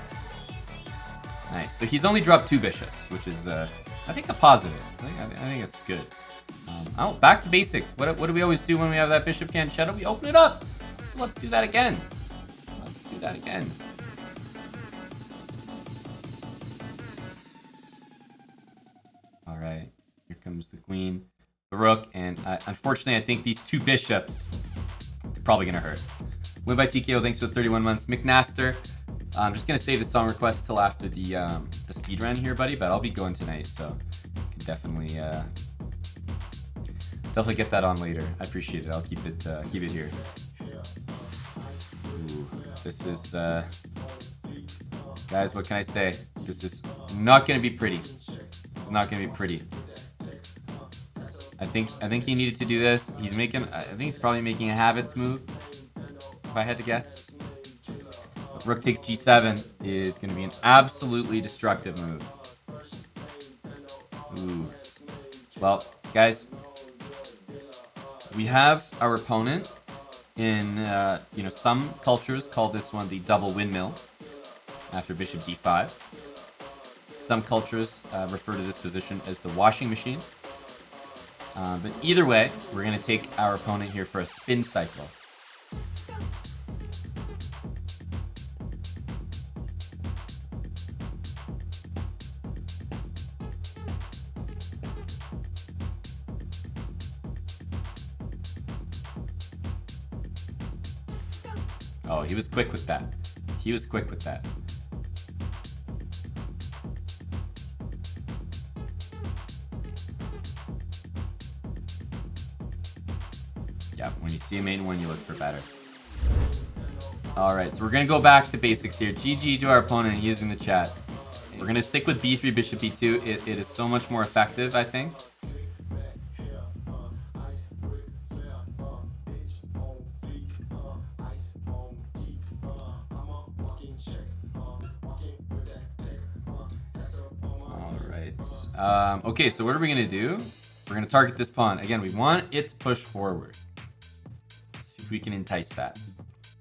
Nice. So he's only dropped 2 bishops, which is, I think, a positive. I think it's good. Oh, back to basics. What do we always do when we have that bishop Fianchetto? We open it up. So let's do that again. Let's do that again. All right. Here comes the queen. The rook, and unfortunately, I think these 2 bishops are probably gonna hurt. Win by TKO, thanks for the 31 months. McNaster, I'm just gonna save the song request till after the speed run here, buddy. But I'll be going tonight, so you can definitely get that on later. I appreciate it. I'll keep it here. Ooh, this is guys. What can I say? This is not gonna be pretty. This is not gonna be pretty. I think he needed to do this. I think he's probably making a habits move, if I had to guess. But rook takes g7 is going to be an absolutely destructive move. Ooh. Well, guys, we have our opponent in, some cultures call this one the double windmill after bishop d5. Some cultures refer to this position as the washing machine. But either way, we're going to take our opponent here for a spin cycle. Oh, he was quick with that. He was quick with that. Yeah, when you see a main one, you look for better. Alright, so we're going to go back to basics here. GG to our opponent using the chat. We're going to stick with b3, bishop b2. It is so much more effective, I think. Alright. Okay, so what are we going to do? We're going to target this pawn. Again, we want it to push forward. Let's see if we can entice that.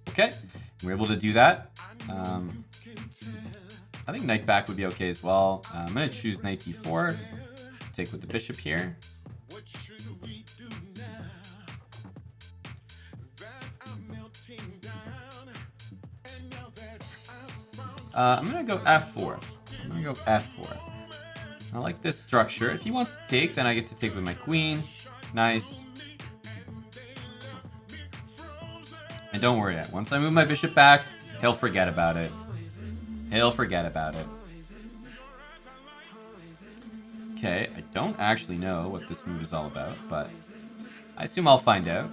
Okay, we're able to do that. I think knight back would be okay as well. I'm going to choose knight d4. Take with the bishop here. I'm going to go f4. I'm going to go f4. I like this structure. If he wants to take, then I get to take with my queen. Nice. And don't worry, once I move my bishop back, he'll forget about it. He'll forget about it. Okay, I don't actually know what this move is all about, but I assume I'll find out.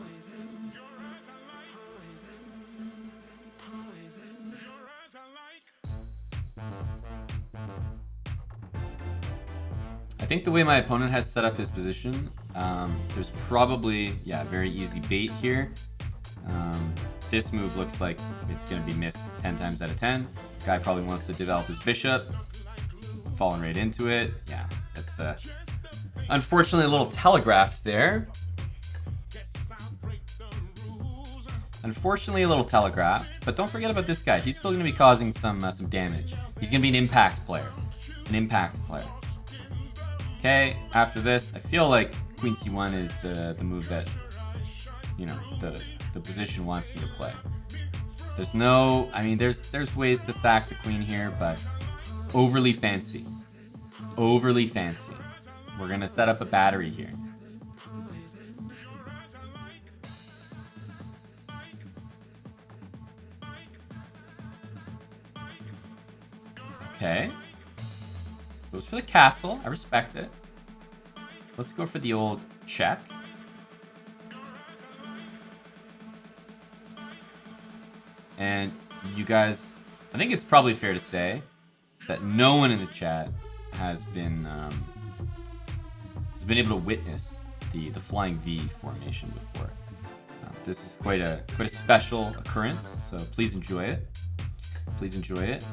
I think the way my opponent has set up his position, there's probably, yeah, very easy bait here. This move looks like it's going to be missed 10 times out of 10. Guy probably wants to develop his bishop. Falling right into it. Yeah, that's unfortunately a little telegraphed there. Unfortunately a little telegraphed, but don't forget about this guy. He's still going to be causing some damage. He's going to be an impact player. An impact player. Okay, after this, I feel like Queen C1 is the move that, you know, the position wants me to play. There's no, I mean, there's ways to sack the queen here, but overly fancy. Overly fancy. We're gonna set up a battery here. Okay. Goes for the castle. I respect it. Let's go for the old check. And you guys, I think it's probably fair to say that no one in the chat has been able to witness the flying V formation before. This is quite a special occurrence, so please enjoy it. Please enjoy it.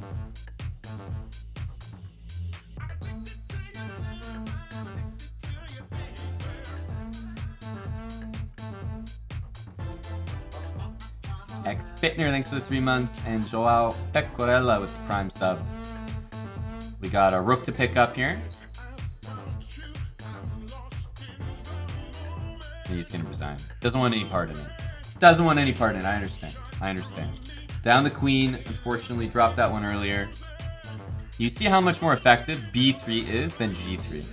X Bittner, thanks for the 3 months, and Joao Pecorella with the Prime sub. We got a rook to pick up here. And he's gonna resign. Doesn't want any part in it. Doesn't want any part in it. I understand. I understand. Down the queen. Unfortunately, dropped that one earlier. You see how much more effective B3 is than G3.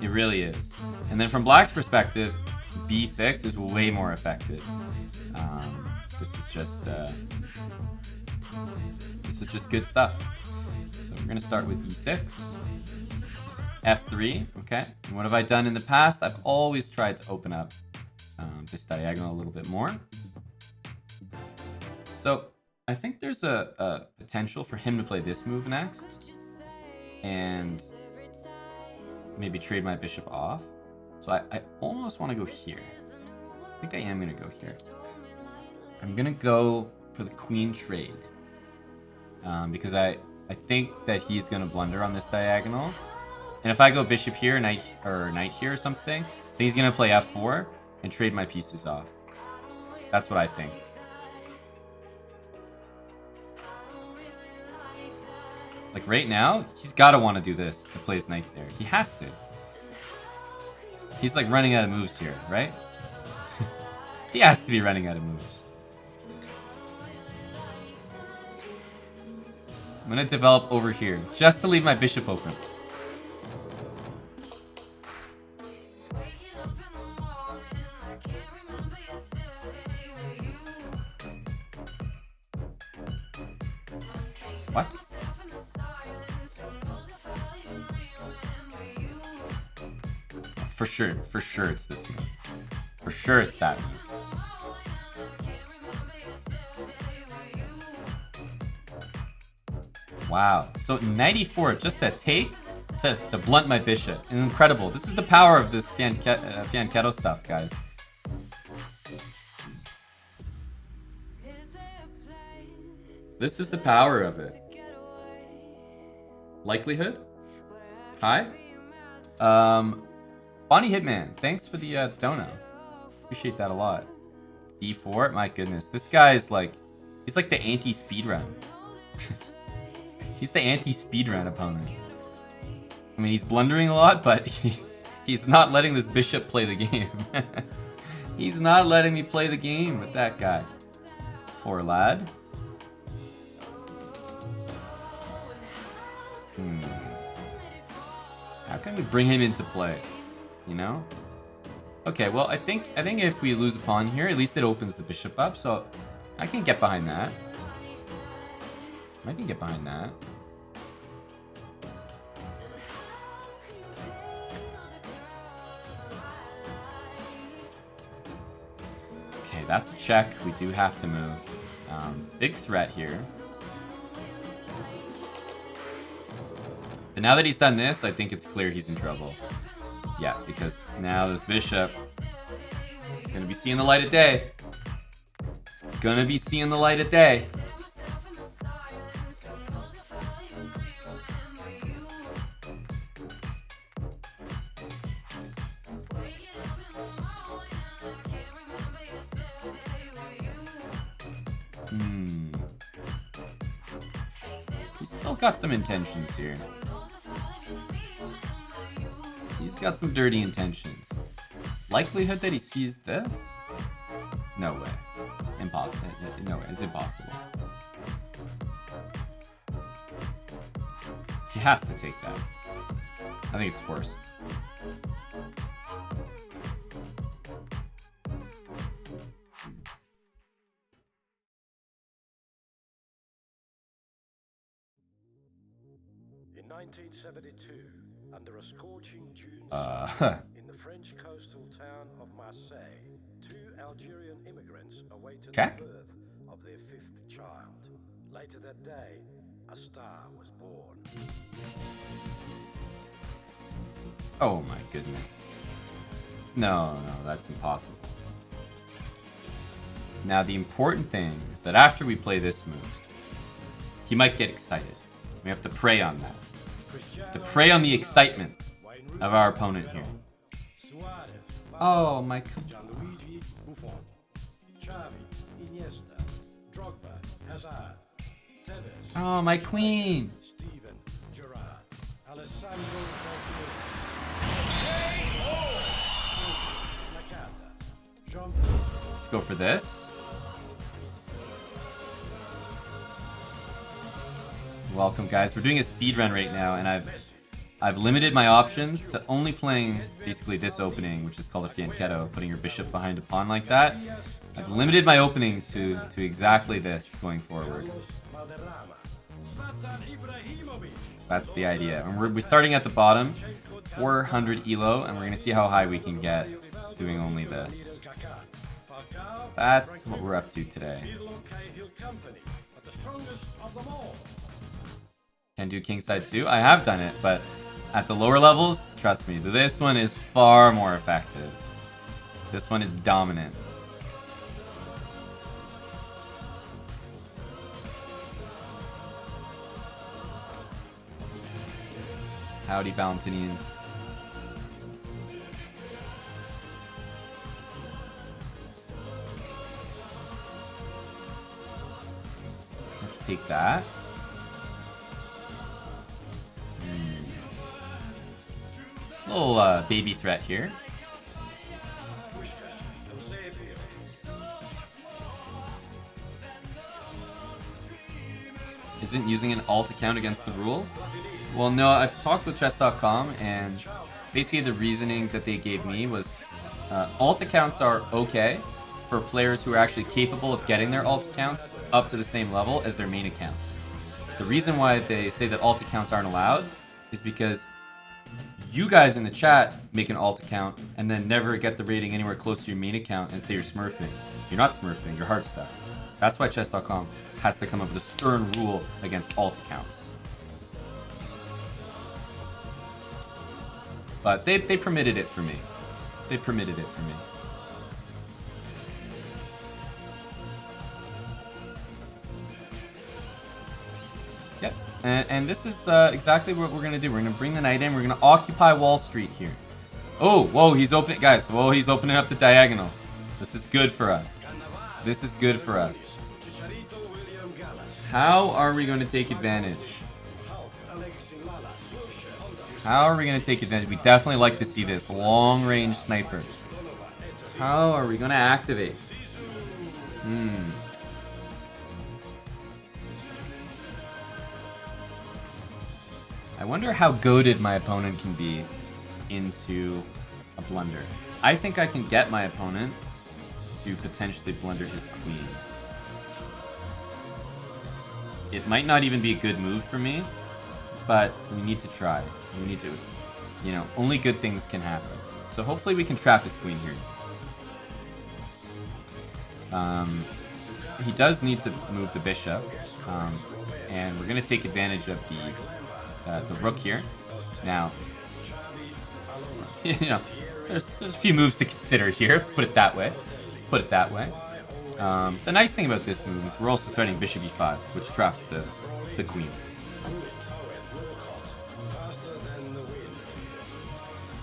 It really is. And then from Black's perspective, B6 is way more effective. This is just good stuff. So we're gonna start with E6, F3. Okay. And what have I done in the past? I've always tried to open up this diagonal a little bit more. So I think there's a potential for him to play this move next, and maybe trade my bishop off. So I almost want to go here. I think I am gonna go here. I'm gonna go for the queen trade because I think that he's gonna blunder on this diagonal, and if I go bishop here, knight here or something, so he's gonna play f4 and trade my pieces off. That's what I think. Like right now, he's gotta want to do this to play his knight there. He has to. He's like running out of moves here, right? He has to be running out of moves. I'm gonna develop over here, just to leave my bishop open. What? For sure it's this move. For sure it's that move. Wow. So 94 just to take, to blunt my bishop. It's incredible. This is the power of this Fianchetto stuff, guys. This is the power of it. Likelihood? Hi? Bonnie Hitman, thanks for the dono. Appreciate that a lot. D4, my goodness. This guy is like, he's like the anti-speedrun. He's the anti-speedrun opponent. I mean, he's blundering a lot, but he's not letting this bishop play the game. He's not letting me play the game with that guy. Poor lad. How can we bring him into play? You know? Okay, well, I think if we lose a pawn here, at least it opens the bishop up. So I can get behind that. I can get behind that. Okay, that's a check. We do have to move. Big threat here. But now that he's done this, I think it's clear he's in trouble. Yeah, because now this bishop, it's gonna be seeing the light of day. It's gonna be seeing the light of day. He's still got some intentions here. He's got some dirty intentions. Likelihood that he sees this? No way. Impossible. No way. It's impossible. He has to take that. I think it's forced. In 1972, under a scorching June in the French coastal town of Marseille, two Algerian immigrants awaited Check. the birth of their fifth child. Later that day, a star was born. Oh my goodness. No, that's impossible. Now the important thing is that after we play this move, he might get excited. We have to prey on that. To prey on the excitement of our opponent here. Oh my. Oh my queen. Let's go for this. Welcome, guys. We're doing a speed run right now, and I've limited my options to only playing basically this opening, which is called a Fianchetto, putting your bishop behind a pawn like that. I've limited my openings to exactly this going forward. That's the idea. And we're starting at the bottom, 400 elo, and we're gonna see how high we can get doing only this. That's what we're up to today. Can do kingside too. I have done it, but at the lower levels, trust me, this one is far more effective. This one is dominant. Howdy, Valentinian. Let's take that. Little baby threat here. Isn't using an alt account against the rules? Well, no, I've talked with chess.com, and basically the reasoning that they gave me was alt accounts are okay for players who are actually capable of getting their alt accounts up to the same level as their main account. The reason why they say that alt accounts aren't allowed is because you guys in the chat make an alt account and then never get the rating anywhere close to your main account and say you're smurfing. You're not smurfing, you're hard stuck. That's why chess.com has to come up with a stern rule against alt accounts. But they permitted it for me. They permitted it for me. Yep. And this is exactly what we're going to do. We're going to bring the knight in. We're going to occupy Wall Street here. Oh, whoa, he's opening, guys. Whoa, he's opening up the diagonal. This is good for us. This is good for us. How are we going to take advantage? How are we going to take advantage? We definitely like to see this long-range sniper. How are we going to activate? I wonder how goated my opponent can be into a blunder. I think I can get my opponent to potentially blunder his queen. It might not even be a good move for me, but we need to try. We need to, you know, only good things can happen. So hopefully we can trap his queen here. He does need to move the bishop, and we're going to take advantage of the rook here. Now, you know, there's a few moves to consider here. Let's put it that way. The nice thing about this move is we're also threatening bishop e5, which traps the queen.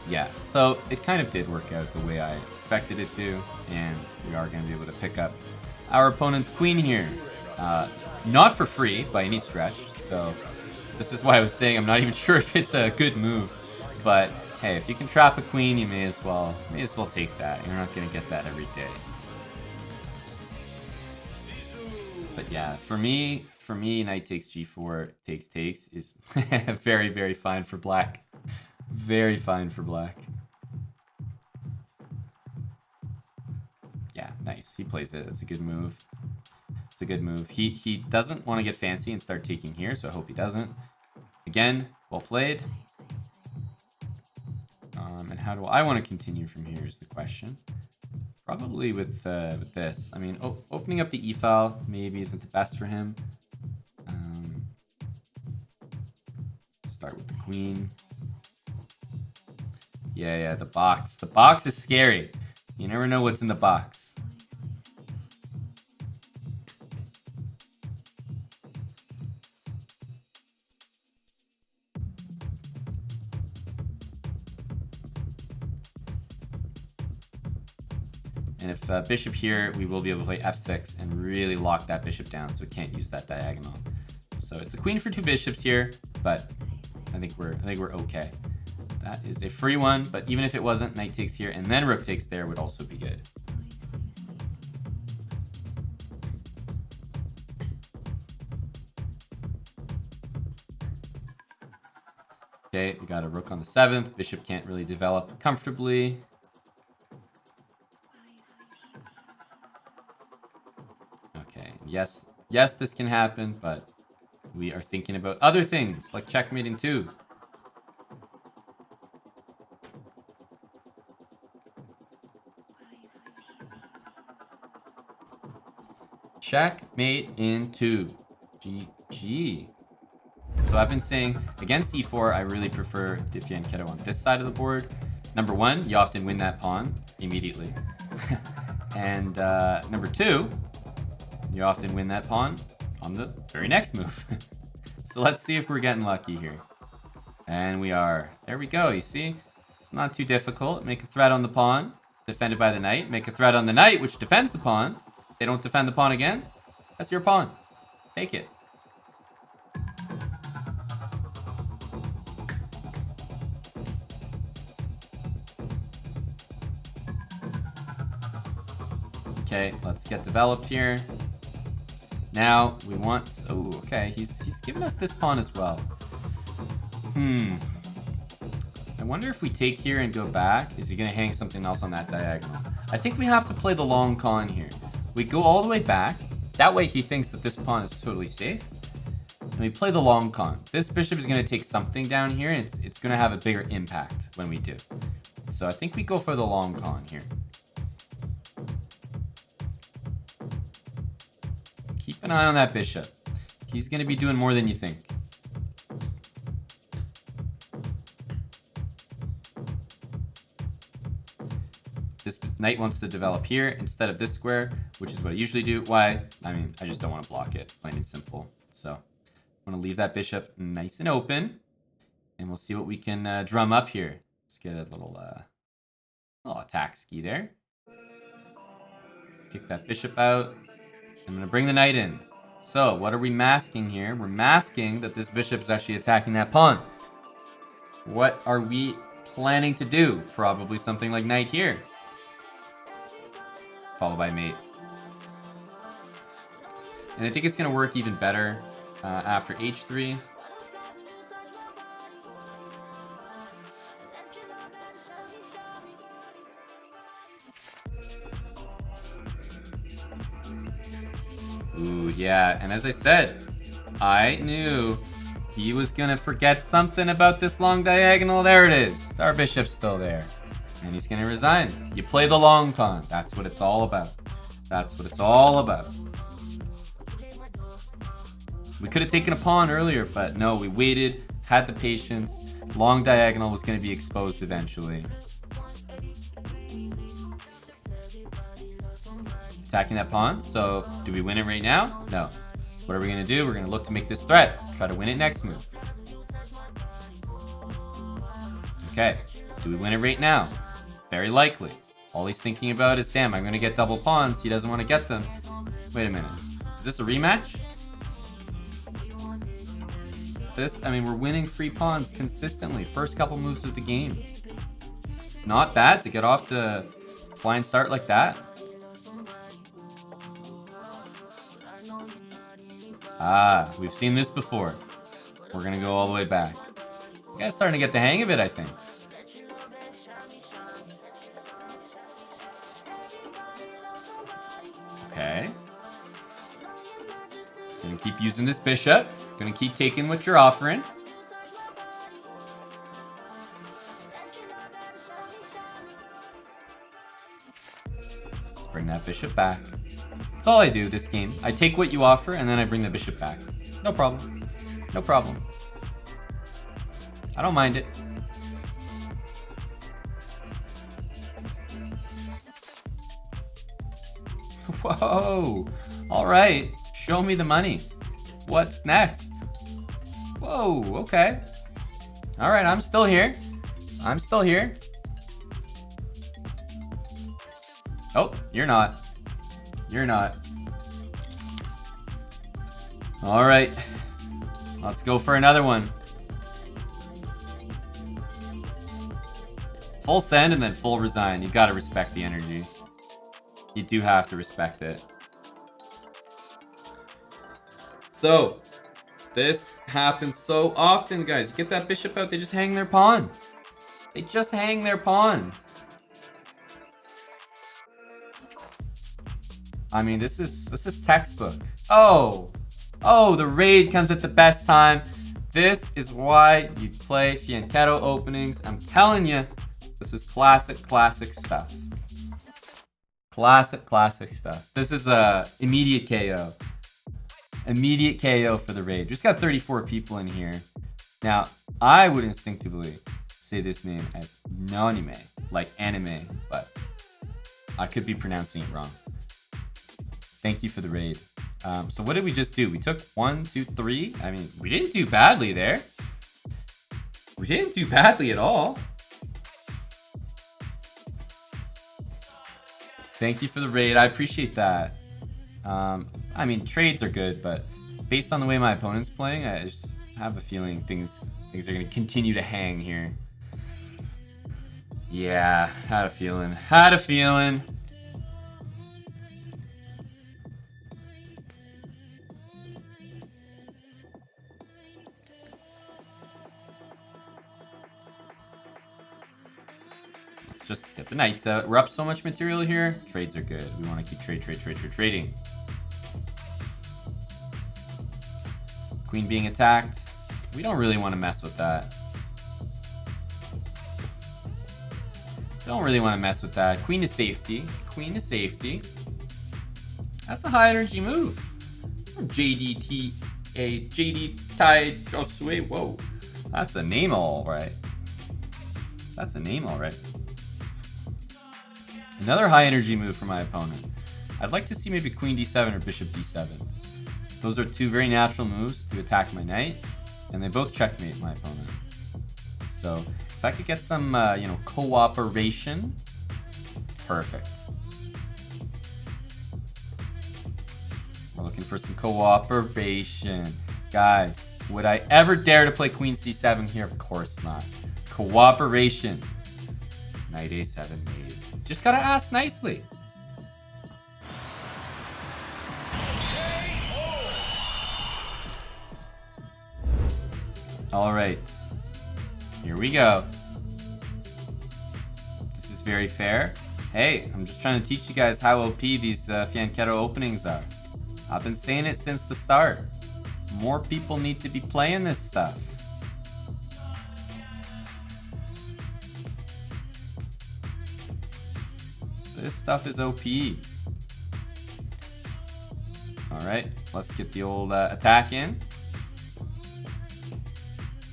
Yeah, so it kind of did work out the way I expected it to, and we are going to be able to pick up our opponent's queen here. Not for free by any stretch, so this is why I was saying I'm not even sure if it's a good move. But hey, if you can trap a queen, you may as well take that. You're not going to get that every day. But yeah, for me, knight takes g4, takes is very, very fine for black. Very fine for black. Yeah, nice. He plays it. That's a good move. It's a good move. He doesn't want to get fancy and start taking here, so I hope he doesn't. Again, well played. And how do I want to continue from here is the question. Probably with this. I mean, opening up the e-file maybe isn't the best for him. Start with the queen. Yeah, the box. The box is scary. You never know what's in the box. And if bishop here, we will be able to play f6 and really lock that bishop down, so we can't use that diagonal. So it's a queen for two bishops here, but I think we're okay. That is a free one, but even if it wasn't, knight takes here and then rook takes there would also be good. Okay, we got a rook on the 7th. Bishop can't really develop comfortably. Okay, yes, this can happen, but we are thinking about other things, like checkmating too. Checkmate in 2. GG. So I've been saying, against e4, I really prefer the Fianchetto on this side of the board. Number one, you often win that pawn immediately. And number two, you often win that pawn on the very next move. So let's see if we're getting lucky here. And we are. There we go, you see? It's not too difficult. Make a threat on the pawn, defended by the knight. Make a threat on the knight, which defends the pawn. They don't defend the pawn again. That's your pawn. Take it. Okay, let's get developed here. Now we want. Oh, okay. He's given us this pawn as well. I wonder if we take here and go back. Is he gonna hang something else on that diagonal? I think we have to play the long con here. We go all the way back. That way he thinks that this pawn is totally safe. And we play the long con. This bishop is going to take something down here, and it's going to have a bigger impact when we do. So I think we go for the long con here. Keep an eye on that bishop. He's going to be doing more than you think. This knight wants to develop here instead of this square, which is what I usually do. Why? I mean, I just don't want to block it, plain and simple. So I'm going to leave that bishop nice and open, and we'll see what we can drum up here. Let's get a little attack ski there. Kick that bishop out. I'm going to bring the knight in. So what are we masking here? We're masking that this bishop is actually attacking that pawn. What are we planning to do? Probably something like knight here, followed by mate. And I think it's going to work even better after h3. Ooh, yeah. And as I said, I knew he was gonna forget something about this long diagonal. There it is. Our bishop's still there. And he's gonna resign. You play the long pawn. That's what it's all about. That's what it's all about. We could have taken a pawn earlier, but no, we waited, had the patience. Long diagonal was gonna be exposed eventually. Attacking that pawn. So do we win it right now? No. What are we gonna do? We're gonna look to make this threat. Try to win it next move. Okay. Do we win it right now? Very likely. All he's thinking about is, damn, I'm gonna get double pawns. He doesn't want to get them. Wait a minute. Is this a rematch? I mean, we're winning free pawns consistently. First couple moves of the game. It's not bad to get off to a flying start like that. Ah, we've seen this before. We're gonna go all the way back. You guys starting to get the hang of it, I think. Okay. Gonna keep using this bishop. Gonna keep taking what you're offering. Let's bring that bishop back. That's all I do this game. I take what you offer and then I bring the bishop back. No problem. No problem. I don't mind it. Whoa. All right. Show me the money. What's next? Whoa. Okay. All right. I'm still here. I'm still here. Oh, you're not. You're not. All right. Let's go for another one. Full send and then full resign. You gotta respect the energy. You do have to respect it. So, this happens so often, guys. You get that bishop out, they just hang their pawn. They just hang their pawn. I mean, this is textbook. Oh, the raid comes at the best time. This is why you play Fianchetto openings. I'm telling you, this is classic stuff. Classic stuff. This is a immediate KO. Immediate KO for the raid. Just got 34 people in here. Now, I would instinctively say this name as Nonime, like anime, but I could be pronouncing it wrong. Thank you for the raid. So what did we just do? We took 1, 2, 3. I mean, we didn't do badly there. We didn't do badly at all. Thank you for the raid. I appreciate that. I mean, trades are good, but based on the way my opponent's playing, I just have a feeling things are going to continue to hang here. Yeah, had a feeling. Let's just get the knights out. We're up so much material here. Trades are good. We want to keep trading. Queen being attacked. We don't really want to mess with that. Queen to safety. That's a high energy move. JD Tai Josue. Whoa. That's a name all right. Another high energy move for my opponent. I'd like to see maybe Queen D7 or Bishop D7. Those are two very natural moves to attack my knight, and they both checkmate my opponent. So if I could get some, cooperation, perfect. We're looking for some cooperation. Guys, would I ever dare to play Queen C7 here? Of course not. Cooperation. Knight A7 mate. Just gotta ask nicely. All right, here we go. This is very fair. Hey, I'm just trying to teach you guys how OP these Fianchetto openings are. I've been saying it since the start. More people need to be playing this stuff. This stuff is OP. Alright, let's get the old attack in.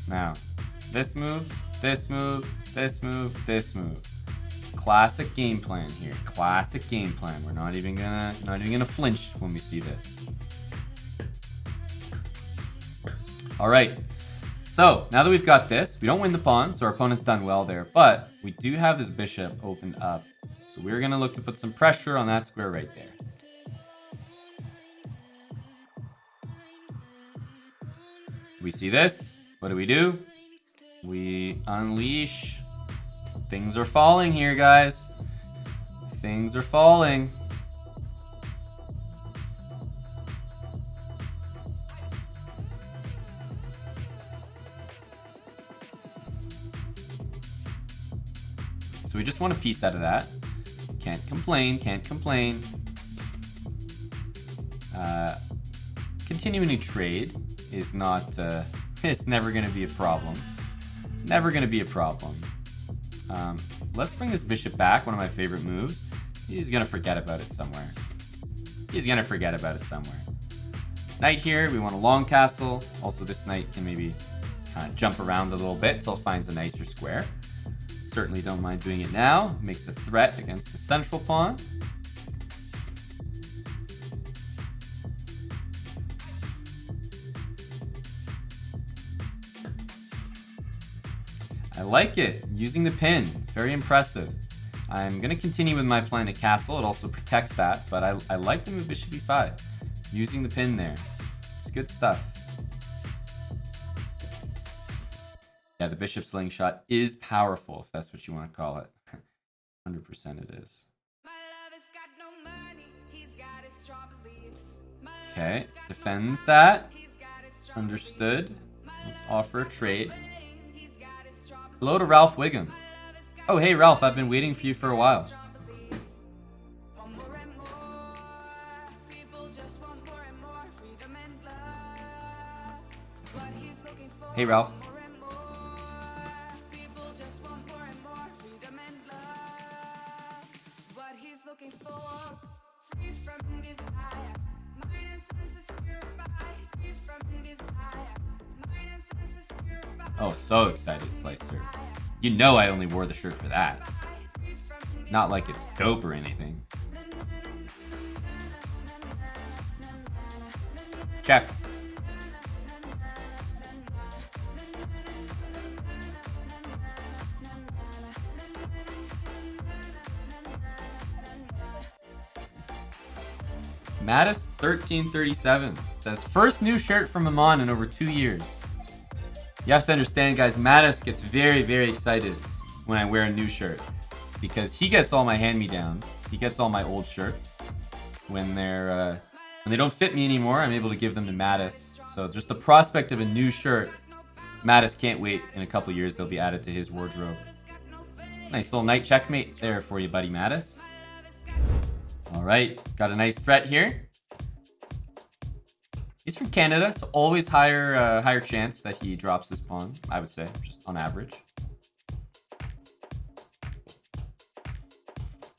Now, this move, this move, this move, this move. Classic game plan here. Classic game plan. We're not even gonna flinch when we see this. Alright. So now that we've got this, we don't win the pawn, so our opponent's done well there, but we do have this bishop opened up. So we're gonna look to put some pressure on that square right there. We see this. What do? We unleash. Things are falling here, guys. Things are falling. So we just want a piece out of that. Can't complain, can't complain. Continuing to trade is not, it's never gonna be a problem. Never gonna be a problem. Let's bring this bishop back, one of my favorite moves. He's gonna forget about it somewhere. He's gonna forget about it somewhere. Knight here, we want a long castle. Also, this knight can maybe jump around a little bit until it finds a nicer square. Certainly don't mind doing it now. Makes a threat against the central pawn. I like it. Using the pin. Very impressive. I'm going to continue with my plan to castle. It also protects that, but I like the move bishop e5. Using the pin there. It's good stuff. Yeah, the bishop slingshot is powerful, if that's what you want to call it. 100% it is. Okay, defends that. Understood. Let's offer a trade. Hello to Ralph Wiggum. Oh, hey Ralph, I've been waiting for you for a while. Hey Ralph. Oh, so excited, Slicer. You know I only wore the shirt for that. Not like it's dope or anything. Check. Mattis1337 says, first new shirt from Aman in over 2 years. You have to understand, guys, Mattis gets very, very excited when I wear a new shirt because he gets all my hand-me-downs. He gets all my old shirts. When they don't fit me anymore, I'm able to give them to Mattis. So just the prospect of a new shirt, Mattis can't wait. In a couple years, they'll be added to his wardrobe. Nice little knight checkmate there for you, buddy Mattis. All right, got a nice threat here. He's from Canada, so always higher chance that he drops this pawn, I would say, just on average.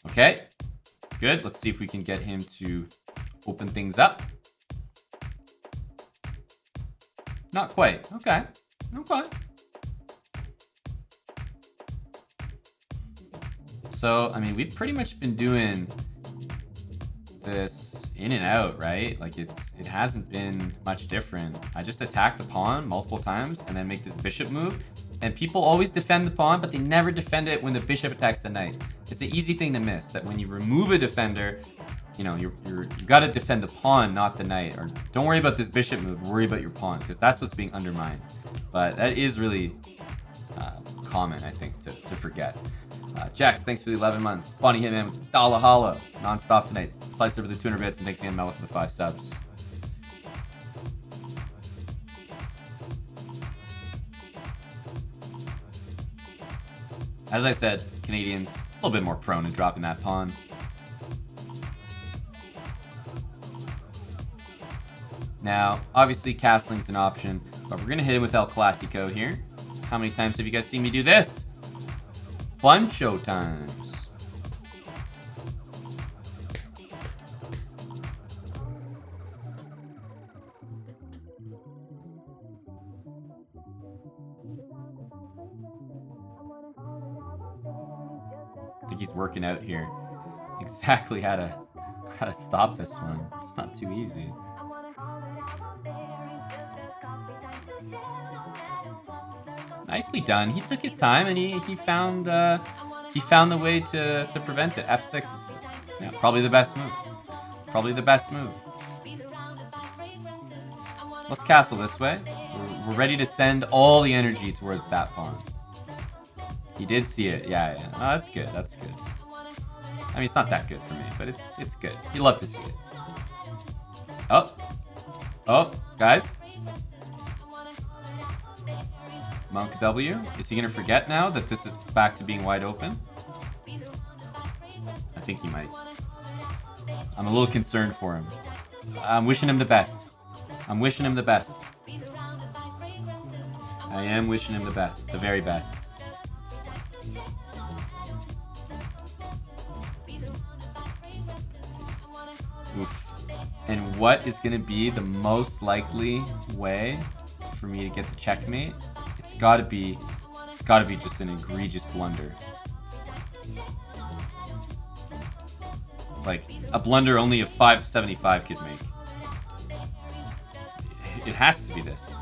Okay, good. Let's see if we can get him to open things up. Not quite. Okay, okay. So, I mean, we've pretty much been doing this in and out, right? Like it hasn't been much different. I just attack the pawn multiple times and then make this bishop move, and people always defend the pawn, but they never defend it when the bishop attacks the knight. It's an easy thing to miss, that when you remove a defender, you know, you gotta defend the pawn, not the knight. Or don't worry about this bishop move, worry about your pawn, because that's what's being undermined. But that is really common, I think, to forget. Jax, thanks for the 11 months. Bonnie Hitman with Dala Hollow. Non-stop tonight. Slicer for the 200 bits, and thanks again, Mela, for the 5 subs. As I said, Canadians, a little bit more prone to dropping that pawn. Now, obviously, castling's an option, but we're gonna hit him with El Clasico here. How many times have you guys seen me do this? Buncho times. I think he's working out here. Exactly how to stop this one. It's not too easy. Nicely done. He took his time and he found the way to prevent it. F6 is probably the best move. Probably the best move. Let's castle this way. We're ready to send all the energy towards that pawn. He did see it. Yeah. Oh, that's good. That's good. I mean, it's not that good for me, but it's good. You love to see it. Oh, guys. Monk W. Is he gonna forget now that this is back to being wide open? I think he might. I'm a little concerned for him. I'm wishing him the best. I'm wishing him the best. I am wishing him the best. The very best. Oof. And what is gonna be the most likely way for me to get the checkmate? It's gotta be just an egregious blunder. Like, a blunder only a 575 could make. It has to be this.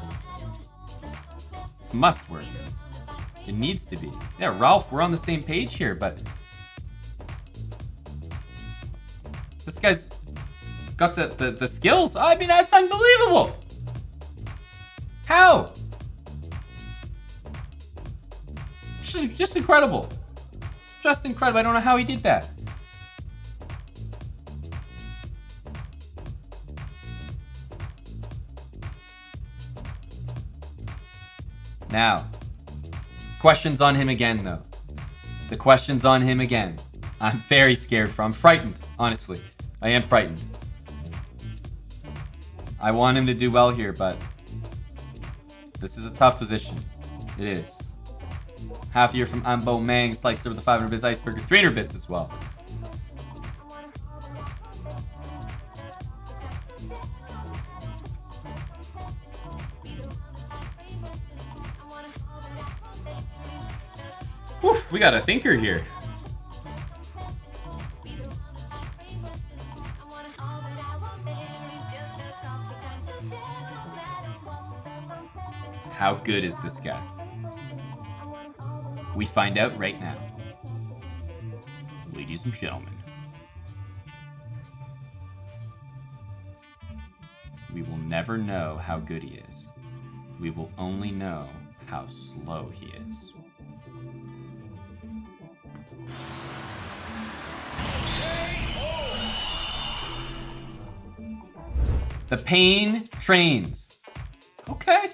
It's must work. It needs to be. Yeah, Ralph, we're on the same page here, but this guy's got the skills. I mean, that's unbelievable. How? Just incredible. Just incredible. I don't know how he did that. Now, questions on him again, though. The questions on him again. I'm very scared for. I'm frightened, honestly. I am frightened. I want him to do well here, but this is a tough position. It is. Half a year from Ambo Mang, slicer with the 500 bits, Iceberg, 300 bits as well. Whew, we got a thinker here. How good is this guy? We find out right now. Ladies and gentlemen. We will never know how good he is. We will only know how slow he is. The pain trains. Okay.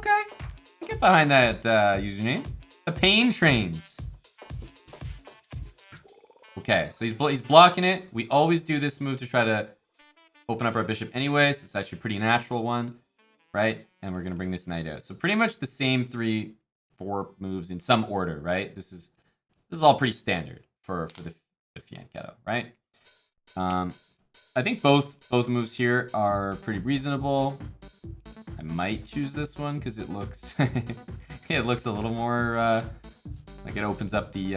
I get behind that username. The pain trains. Okay, so he's blocking it. We always do this move to try to open up our bishop anyways. It's actually a pretty natural one, right? And we're gonna bring this knight out. So pretty much the same 3-4 moves in some order, right? This is all pretty standard for the Fianchetto, right? I think both moves here are pretty reasonable. I might choose this one because it looks it looks a little more like it opens up the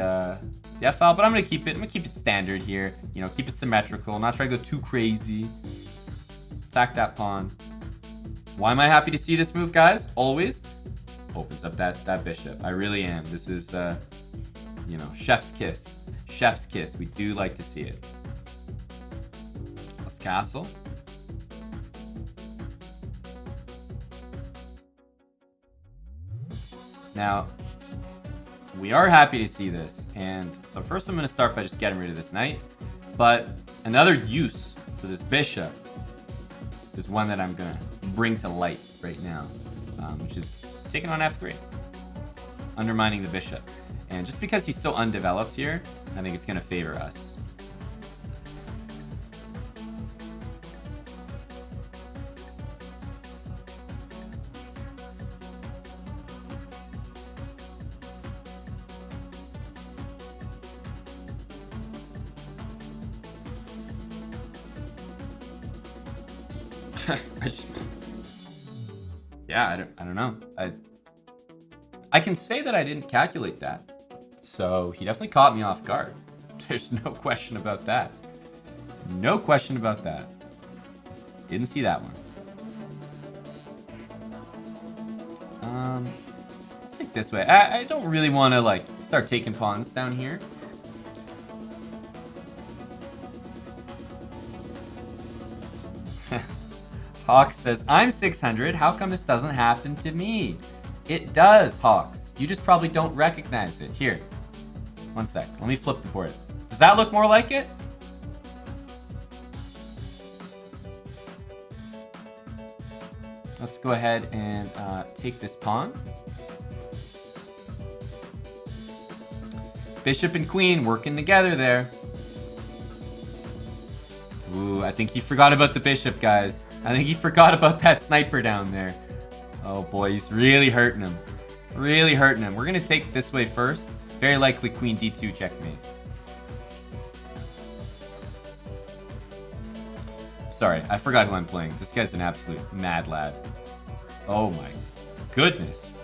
F file, but I'm gonna keep it standard here. You know, keep it symmetrical. I'm not trying to go too crazy. Attack that pawn. Why am I happy to see this move, guys? Always opens up that bishop. I really am. This is you know, chef's kiss. Chef's kiss. We do like to see it. Let's castle. Now, we are happy to see this, and so first I'm going to start by just getting rid of this knight, but another use for this bishop is one that I'm going to bring to light right now, which is taking on f3, undermining the bishop. And just because he's so undeveloped here, I think it's going to favor us. Yeah, I don't know. I can say that I didn't calculate that. So he definitely caught me off guard. There's no question about that. No question about that. Didn't see that one. Let's take this way. I don't really want to like start taking pawns down here. Hawks says, I'm 600. How come this doesn't happen to me? It does, Hawks. You just probably don't recognize it. Here. One sec. Let me flip the board. Does that look more like it? Let's go ahead and take this pawn. Bishop and queen working together there. Ooh, I think he forgot about the bishop, guys. I think he forgot about that sniper down there. Oh boy, he's really hurting him. Really hurting him. We're gonna take this way first. Very likely queen d2 checkmate. Sorry, I forgot who I'm playing. This guy's an absolute mad lad. Oh my goodness.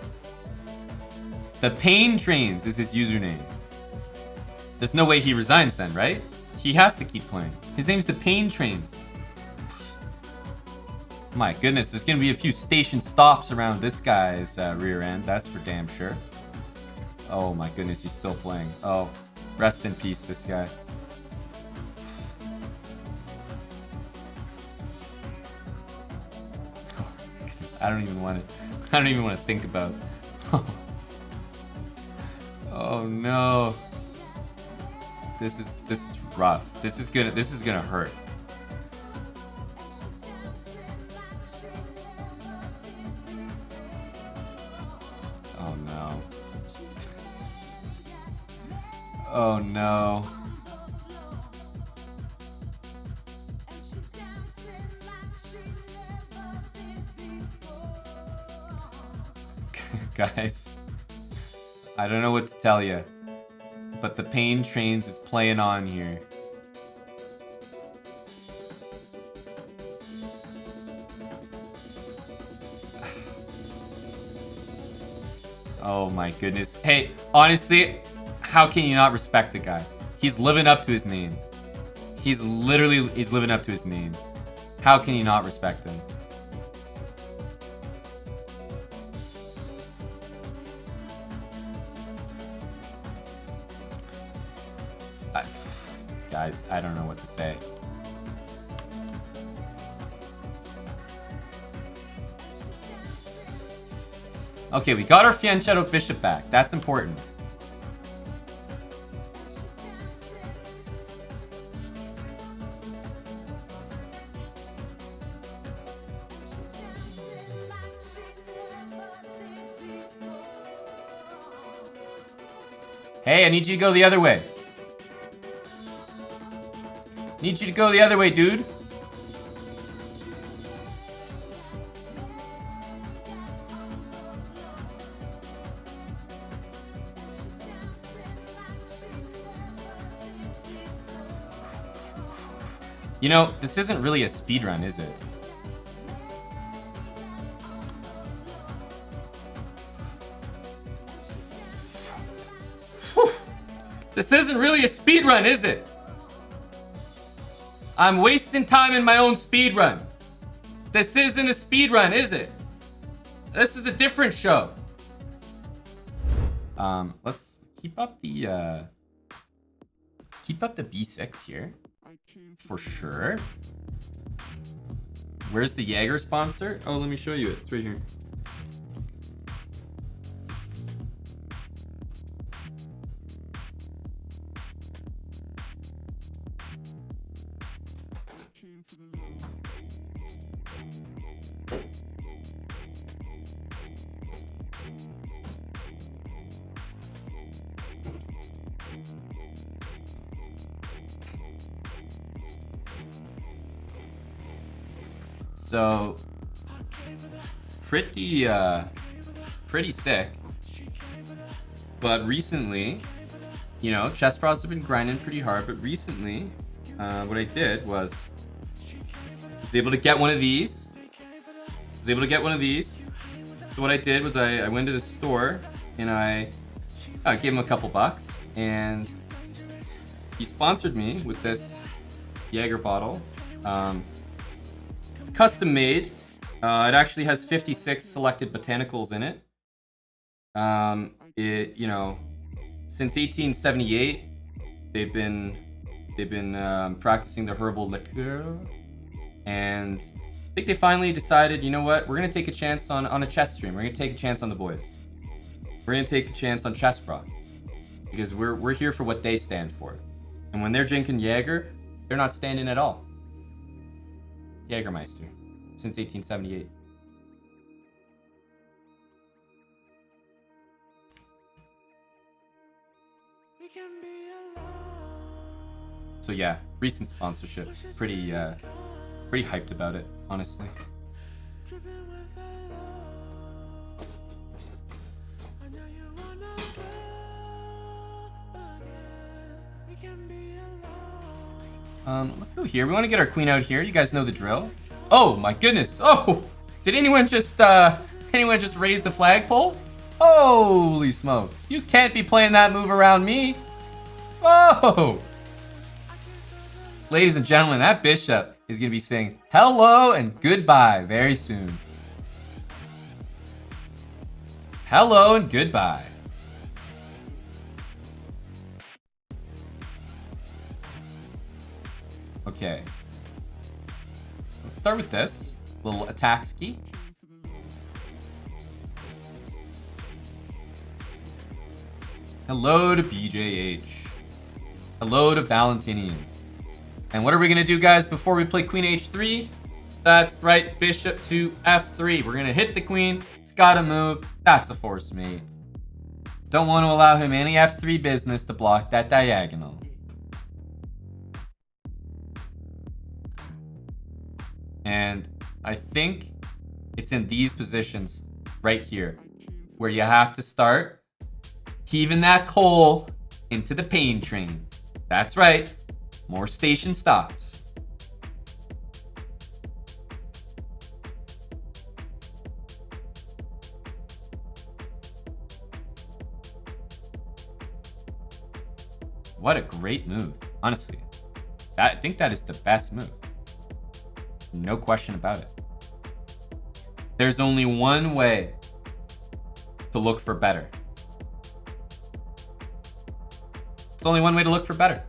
The Pain Trains is his username. There's no way he resigns then, right? He has to keep playing. His name's the Pain Trains. My goodness, there's gonna be a few station stops around this guy's rear end. That's for damn sure. Oh my goodness, he's still playing. Oh, rest in peace, this guy. Oh, I don't even want to think about. Oh no. This is rough. This is gonna hurt. Oh no. Oh no. Guys, I don't know what to tell you, but the Pain Trains is playing on here. Oh my goodness. Hey, honestly, how can you not respect the guy? He's living up to his name. He's living up to his name. How can you not respect him? Guys, I don't know what to say. Okay, we got our Fianchetto bishop back. That's important. Hey, I need you to go the other way. Need you to go the other way, dude. You know, this isn't really a speedrun, is it? Whew. This isn't really a speedrun, is it? I'm wasting time in my own speedrun. This isn't a speedrun, is it? This is a different show. Let's keep up the B6 here. For sure. Where's the Jaeger sponsor? Oh, let me show you it. It's right here. So pretty sick. But recently, you know, chessbrahs have been grinding pretty hard, but recently what I did was able to get one of these was able to get one of these. So what I did was I went to the store and I gave him a couple bucks, and he sponsored me with this Jaeger bottle. It's custom made. It actually has 56 selected botanicals in it. You know, since 1878, they've been practicing the herbal liqueur, and I think they finally decided, you know what, we're gonna take a chance on a chess stream. We're gonna take a chance on the boys. We're gonna take a chance on chessbrah, because we're here for what they stand for. And when they're drinking Jaeger, they're not standing at all. Jägermeister, since 1878. So yeah, recent sponsorship. Pretty hyped about it, honestly. Let's go here. We want to get our queen out here. You guys know the drill. Oh my goodness. Oh, did anyone just raise the flagpole? Holy smokes. You can't be playing that move around me. Whoa. Ladies and gentlemen, that bishop is going to be saying hello and goodbye very soon. Hello and goodbye. Okay. Let's start with this little attack ski. Hello to BJH. Hello to Valentinian. And what are we going to do, guys, before we play Queen H3? That's right, Bishop to F3. We're going to hit the Queen. It's got to move. That's a force mate. Don't want to allow him any F3 business to block that diagonal. And I think it's in these positions right here where you have to start heaving that coal into the pain train. That's right. More station stops. What a great move, honestly. I think that is the best move. No question about it. There's only one way to look for better. It's only one way to look for better.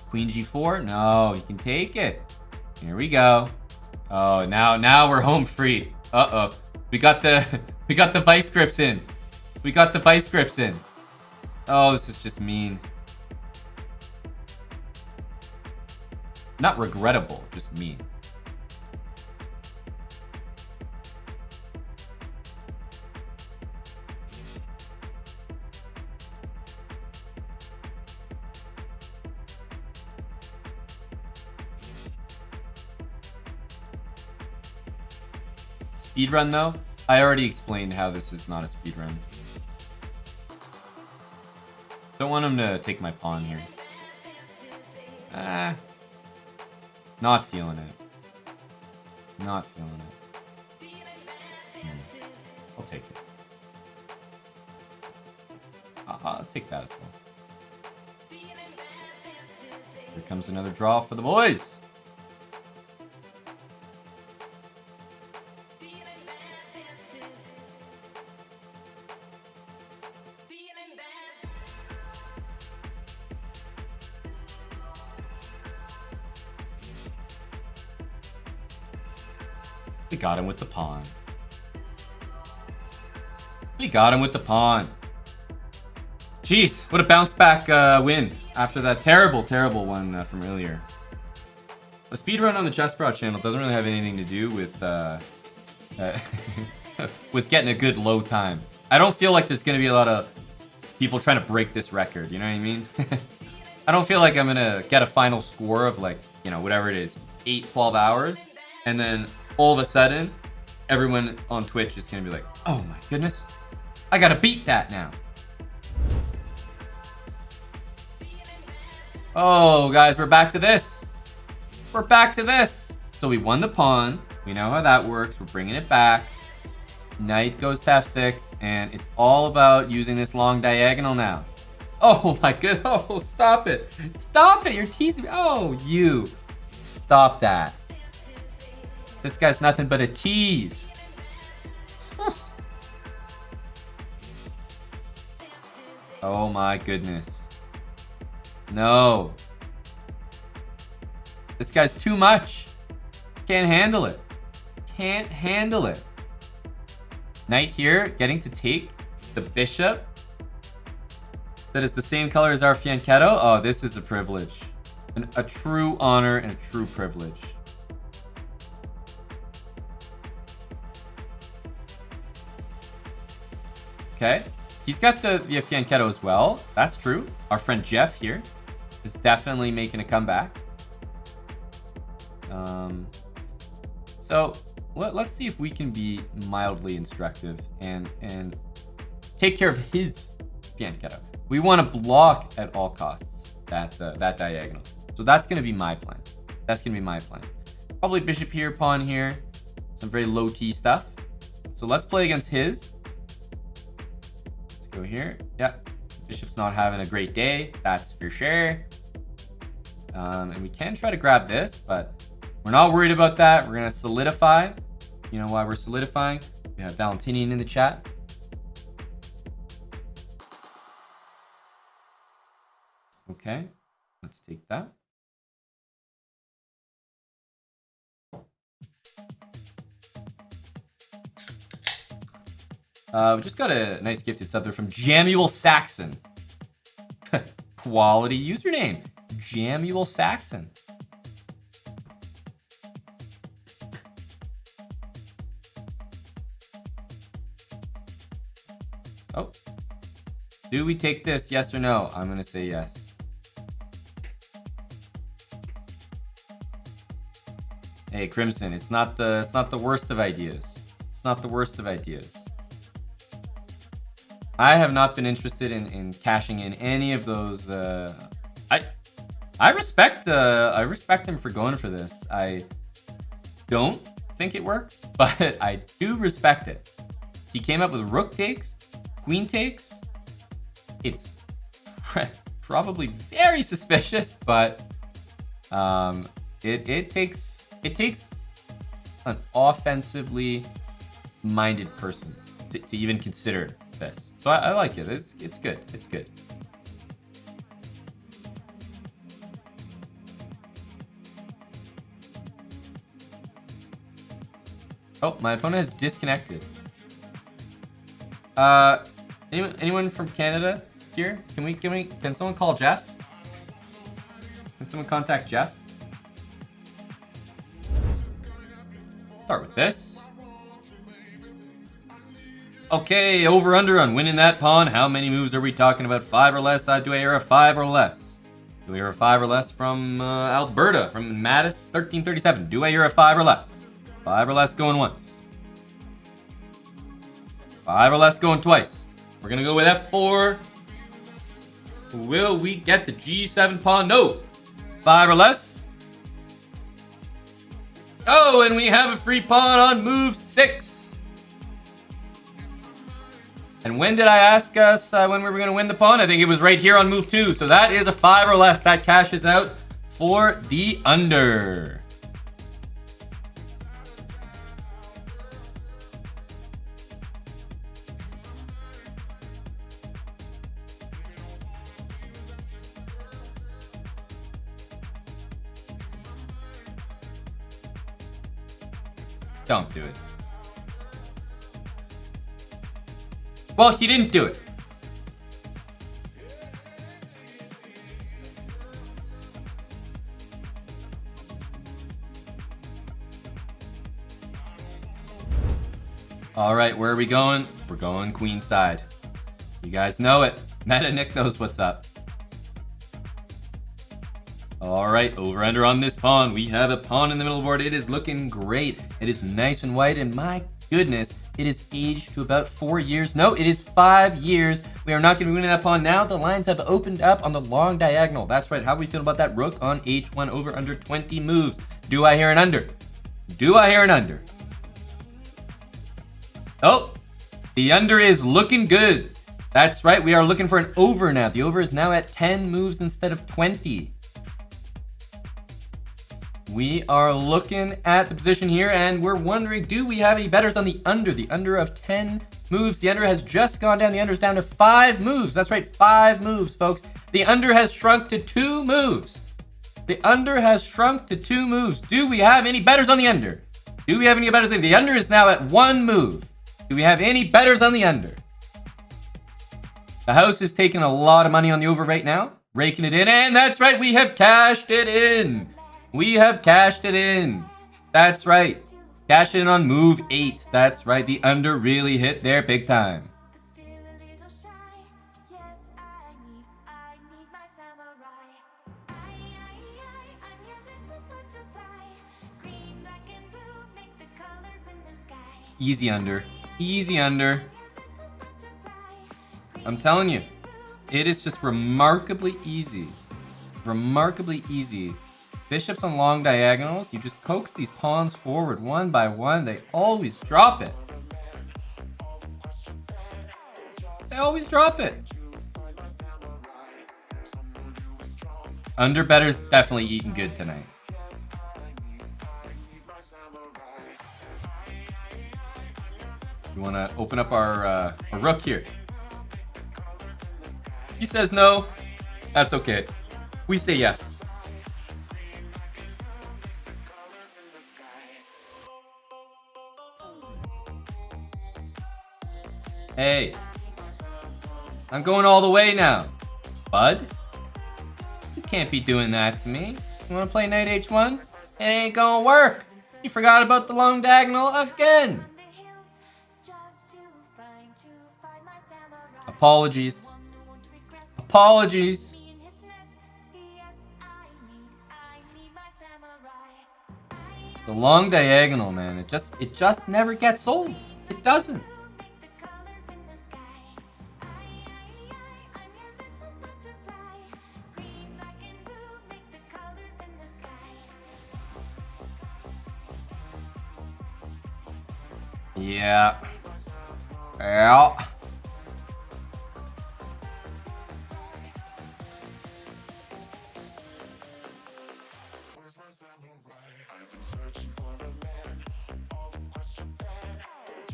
Queen G4? No, you can take it. Here we go. Oh, now we're home free. Uh-oh. We got the vice grips in. We got the vice grips in. Oh, this is just mean. Not regrettable, just mean. Speedrun though? I already explained how this is not a speedrun. Don't want him to take my pawn here. Not feeling it. Not feeling it. I'll take it. I'll take that as well. Here comes another draw for the boys. We got him with the pawn. We got him with the pawn. Jeez, what a bounce back win after that terrible one from earlier. A speedrun on the chessbrah channel doesn't really have anything to do with with getting a good low time. I don't feel like there's gonna be a lot of people trying to break this record, you know what I mean? I don't feel like I'm gonna get a final score of like, you know, whatever it is, 8-12 hours, and then all of a sudden everyone on Twitch is gonna be like, oh my goodness, I gotta beat that now. Oh, guys, we're back to this. We're back to this. So we won the pawn. We know how that works. We're bringing it back. Knight goes to f6, and it's all about using this long diagonal now. Oh my goodness. Oh, stop it. Stop it. You're teasing me. Oh, you. Stop that. This guy's nothing but a tease. Oh my goodness. No. This guy's too much. Can't handle it. Can't handle it. Knight here, getting to take the bishop. That is the same color as our Fianchetto. Oh, this is a privilege. A true honor and a true privilege. Okay. He's got the Fianchetto as well. That's true. Our friend Jeff here is definitely making a comeback. So let's see if we can be mildly instructive and take care of his Fianchetto. We want to block at all costs that diagonal. So that's going to be my plan. That's going to be my plan. Probably bishop here, pawn here. Some very low T stuff. So let's play against his. Let's go here. Yep. Bishop's not having a great day. That's for sure. And we can try to grab this, but we're not worried about that. We're going to solidify. You know why we're solidifying? We have Valentinian in the chat. Okay. Let's take that. We just got a nice gifted sub there from Jamuel Saxon. Quality username. Jamuel Saxon. Oh. Do we take this? Yes or no? I'm going to say yes. Hey, Crimson, it's not the worst of ideas. It's not the worst of ideas. I have not been interested in cashing in any of those. I respect him for going for this. I don't think it works, but I do respect it. He came up with rook takes, queen takes. It's probably very suspicious, but it takes an offensively minded person to even consider this. So I like it. It's good. It's good. Oh, my opponent has disconnected. Anyone from Canada here? Can someone call Jeff? Can someone contact Jeff? Start with this. Okay, over under on winning that pawn. How many moves are we talking about? 5 or less? Do I hear a 5 or less? Do I hear a 5 or less from Alberta, from Mattis 1337? Do I hear a 5 or less? 5 or less going once. 5 or less going twice. We're gonna go with f4. Will we get the g7 pawn? No. 5 or less. Oh, and we have a free pawn on move 6. And when did I ask us when we were going to win the pawn? I think it was right here on move 2. So that is a 5 or less. That cashes out for the under. Don't do it. Well, he didn't do it. All right, where are we going? We're going queen side. You guys know it. Meta Nick knows what's up. All right, over under on this pawn. We have a pawn in the middle board. It is looking great. It is nice and white, and my goodness, it is aged to about 4 years. No, it is 5 years. We are not going to be winning that pawn now. The lines have opened up on the long diagonal. That's right. How do we feel about that rook on h1 over under 20 moves? Do I hear an under? Do I hear an under? Oh, the under is looking good. That's right. We are looking for an over now. The over is now at 10 moves instead of 20. We are looking at the position here, and we're wondering, do we have any bettors on the under? The under of 10 moves. The under has just gone down. The under is down to 5 moves. That's right, 5 moves, folks. The under has shrunk to 2 moves. The under has shrunk to 2 moves. Do we have any bettors on the under? Do we have any bettors? The under is now at 1 move. Do we have any bettors on the under? The house is taking a lot of money on the over right now, raking it in, and that's right, we have cashed it in. We have cashed it in. That's right. Cash in on move 8. That's right. The under really hit there big time. Easy under. Easy under. I'm telling you, it is just remarkably easy. Remarkably easy. Bishops on long diagonals, you just coax these pawns forward one by one. They always drop it. They always drop it. Under better's definitely eating good tonight. We want to open up our rook here. He says no. That's okay. We say yes. Hey, I'm going all the way now. Bud, you can't be doing that to me. You want to play knight h1? It ain't gonna work. You forgot about the long diagonal again. Apologies. Apologies. The long diagonal, man, it just never gets old. It doesn't. Yeah. Yeah.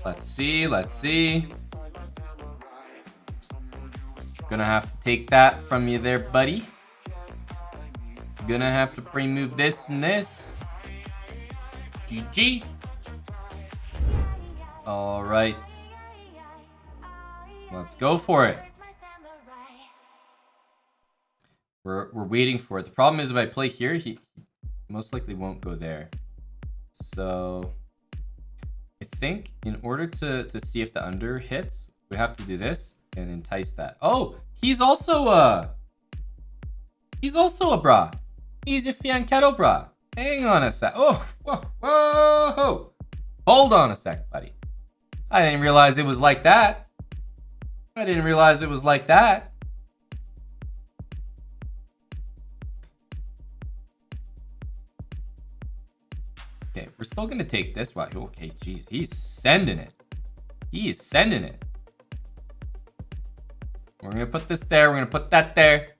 Let's see, let's see. Gonna have to take that from you there, buddy. Gonna have to pre-move this and this. GG. All right. Let's go for it. We're waiting for it. The problem is if I play here, he most likely won't go there. So I think in order to see if the under hits, we have to do this and entice that. Oh, he's also a BRAHS. He's a Fianchetto BRAHS. Hang on a sec. Oh, whoa, whoa. Hold on a sec, buddy. I didn't realize it was like that. I didn't realize it was like that. Okay, we're still gonna take this. Wow, okay, geez, he's sending it. He is sending it. We're gonna put this there. We're gonna put that there.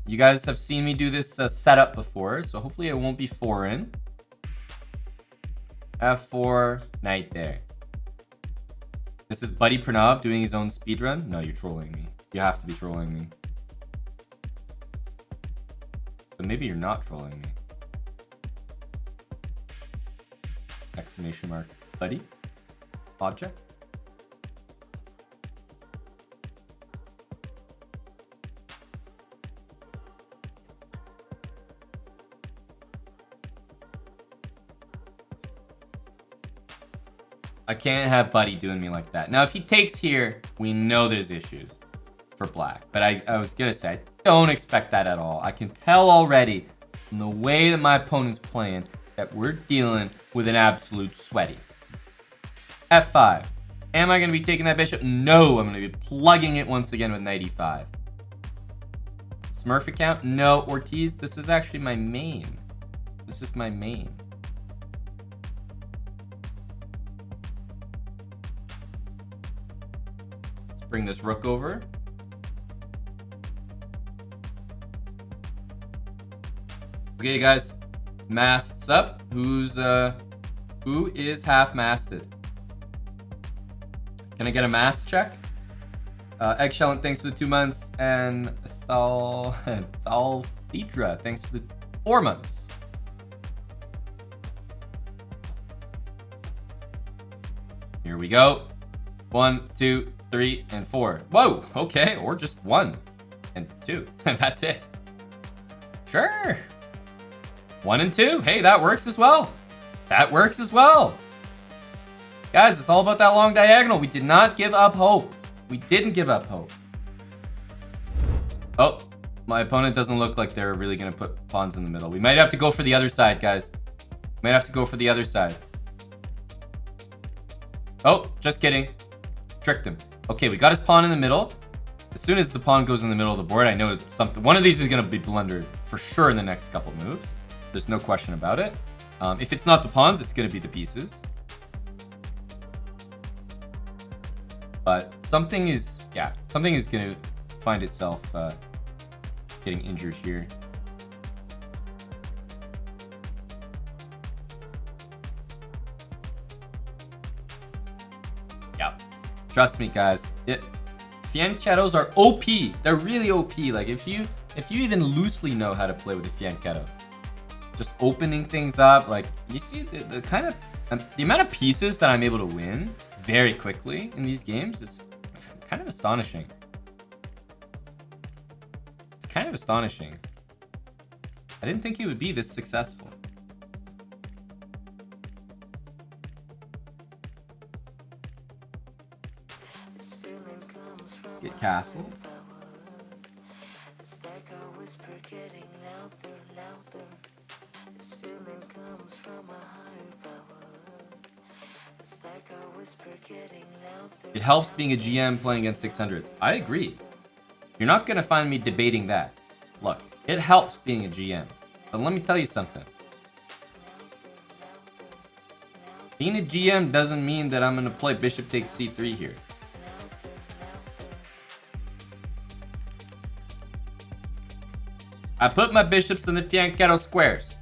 You guys have seen me do this setup before, so hopefully it won't be foreign. F4, knight there. This is Buddy Pranav doing his own speedrun. No, you're trolling me. You have to be trolling me. But maybe you're not trolling me. Exclamation mark. Buddy? Object? I can't have Buddy doing me like that. Now, if he takes here, we know there's issues for black. But I was going to say, I don't expect that at all. I can tell already from the way that my opponent's playing that we're dealing with an absolute sweaty. F5. Am I going to be taking that bishop? No, I'm going to be plugging it once again with knight e5. Smurf account? No. Ortiz, this is actually my main. This is my main. Let's bring this rook over. Okay, guys. Masts up. Who is half masted? Can I get a mass check? Eggshell, and thanks for the 2 months. And Thalfidra, thanks for the 4 months. Here we go. 1, 2, 3, and 4. Whoa, okay, or just 1 and 2, and that's it. Sure. 1 and 2. Hey, that works as well. That works as well. Guys, it's all about that long diagonal. We did not give up hope. We didn't give up hope. Oh, my opponent doesn't look like they're really going to put pawns in the middle. We might have to go for the other side, guys. Might have to go for the other side. Oh, just kidding. Tricked him. Okay, we got his pawn in the middle. As soon as the pawn goes in the middle of the board, I know something. One of these is going to be blundered for sure in the next couple moves. There's no question about it. If it's not the pawns, it's going to be the pieces. But something is going to find itself getting injured here. Yeah, trust me, guys. Fianchettos are OP. They're really OP. Like if you even loosely know how to play with a fianchetto, just opening things up. Like you see the kind of the amount of pieces that I'm able to win very quickly in these games is kind of astonishing. It's kind of astonishing. I didn't think it would be this successful. Let's get castle. It helps being a GM playing against 600s. I agree. You're not going to find me debating that. Look, it helps being a GM. But let me tell you something. Being a GM doesn't mean that I'm going to play bishop takes c3 here. I put my bishops in the Fianchetto squares.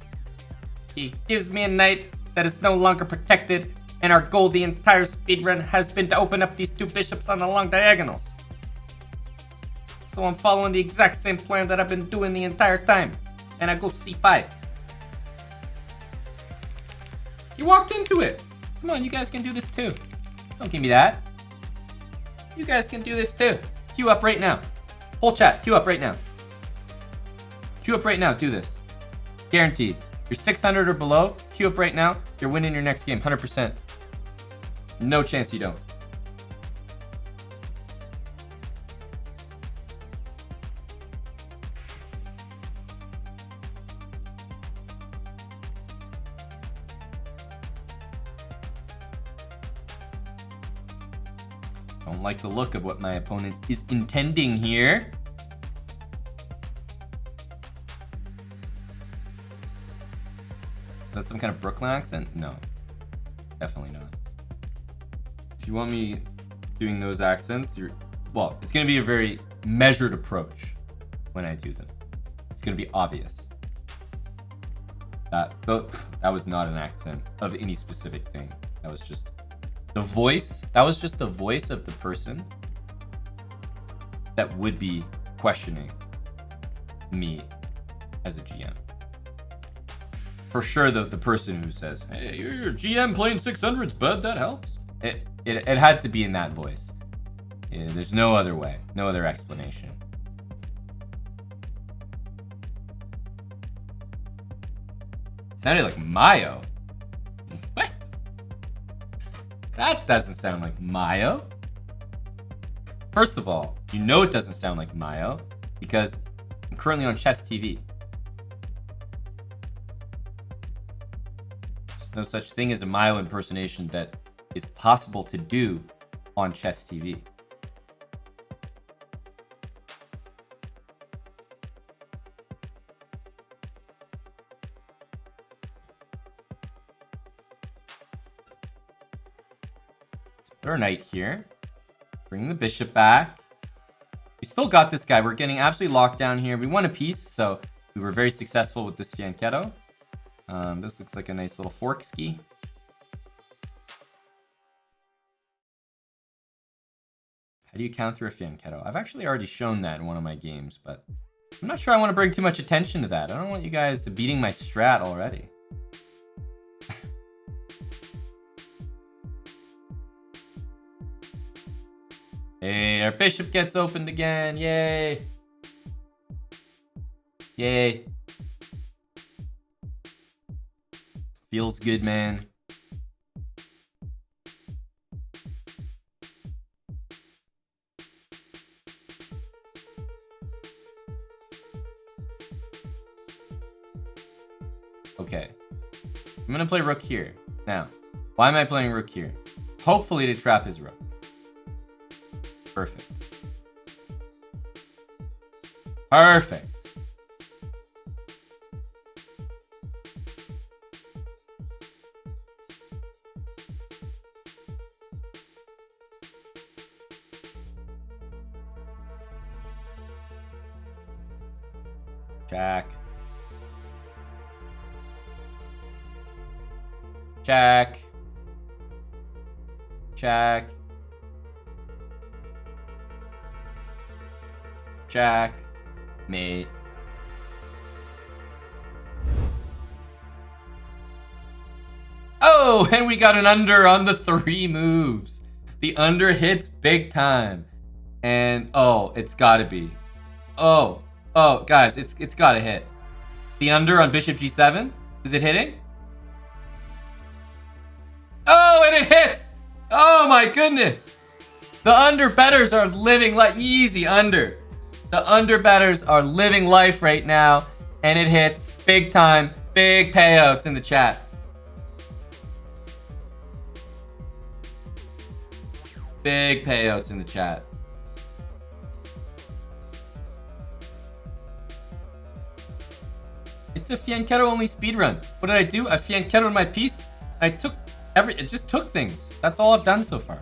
He gives me a knight that is no longer protected, and our goal the entire speedrun has been to open up these 2 bishops on the long diagonals. So I'm following the exact same plan that I've been doing the entire time. And I go c5. You walked into it. Come on, you guys can do this too. Don't give me that. You guys can do this too. Queue up right now. Whole chat, queue up right now. Queue up right now, do this. Guaranteed. You're 600 or below, queue up right now. You're winning your next game, 100%. No chance you don't. Don't like the look of what my opponent is intending here. Is that some kind of Brooklyn accent? No, definitely not. If you want me doing those accents, well, it's going to be a very measured approach when I do them. It's going to be obvious. That was not an accent of any specific thing. That was just the voice. That was just the voice of the person that would be questioning me as a GM. For sure, the person who says, "Hey, you're a GM playing 600s, bud. That helps." It had to be in that voice. Yeah, there's no other way, no other explanation. Sounded like Mayo. What? That doesn't sound like Mayo. First of all, you know it doesn't sound like Mayo because I'm currently on Chess TV. There's no such thing as a Mayo impersonation that is possible to do on Chess TV. Let's put our knight here. Bring the bishop back. We still got this guy. We're getting absolutely locked down here. We won a piece, so we were very successful with this Fianchetto. This looks like a nice little fork ski. How do you counter a Fianchetto? I've actually already shown that in one of my games, but I'm not sure I want to bring too much attention to that. I don't want you guys beating my strat already. Hey, our bishop gets opened again. Yay. Yay. Feels good, man. Okay. I'm gonna play rook here. Now, why am I playing rook here? Hopefully to trap his rook. Perfect. Perfect. Jack. Jack. Jack. Jack. Mate. Oh, and we got an under on the 3 moves. The under hits big time. And oh, it's gotta be. Oh, guys, it's gotta hit. The under on bishop g7? Is it hitting? Oh, and it hits! Oh my goodness! The under betters are living like easy under. The under betters are living life right now, and it hits big time, big payouts in the chat. Big payouts in the chat. It's a Fianchetto only speedrun. What did I do? I Fianchetto'd my piece. I took it just took things. That's all I've done so far.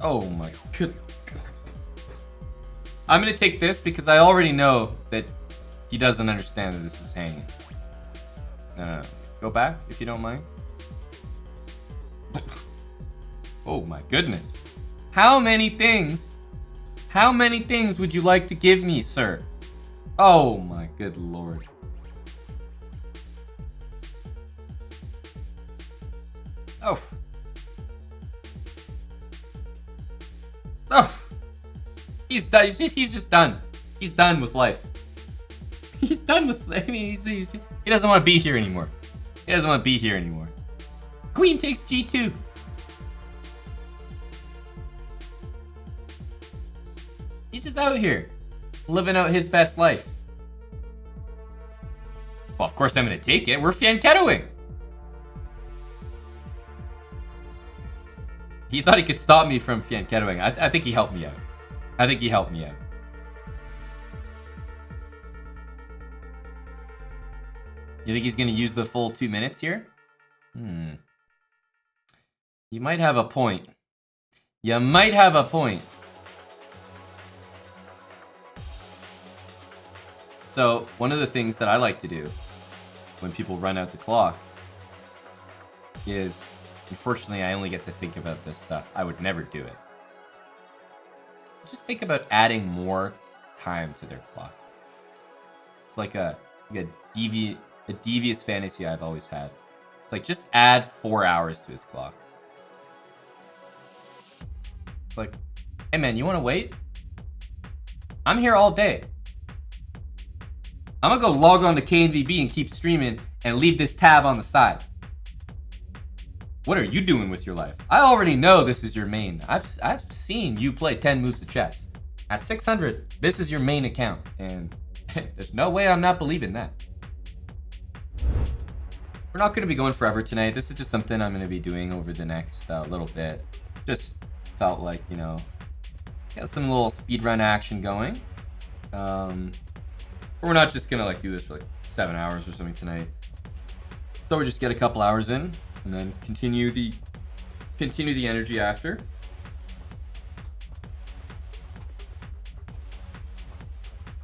Oh my good God. I'm gonna take this because I already know that he doesn't understand that this is hanging. Go back if you don't mind. Oh my goodness. How many things would you like to give me, sir? Oh my good lord. Oh. Oh. He's done. He's just done. He's done with life. He's done with, I mean, he doesn't want to be here anymore. He doesn't want to be here anymore. Queen takes g2. He's just out here, living out his best life. Well, of course I'm going to take it. We're Fianchettoing. He thought he could stop me from Fianchettoing. I think he helped me out. I think he helped me out. You think he's going to use the full 2 minutes here? You might have a point. You might have a point. So, one of the things that I like to do when people run out the clock is, unfortunately, I only get to think about this stuff. I would never do it. Just think about adding more time to their clock. It's like a devious fantasy I've always had. It's like, just add 4 hours to his clock. It's like, hey man, you want to wait? I'm here all day. I'm gonna go log on to KNVB and keep streaming and leave this tab on the side. What are you doing with your life? I already know this is your main. I've seen you play 10 moves of chess. At 600, this is your main account, and there's no way I'm not believing that. We're not going to be going forever tonight. This is just something I'm going to be doing over the next little bit. Just felt like, you know, get some little speedrun action going. We're not just going to like do this for like 7 hours or something tonight. So we just get a couple hours in and then continue the energy after.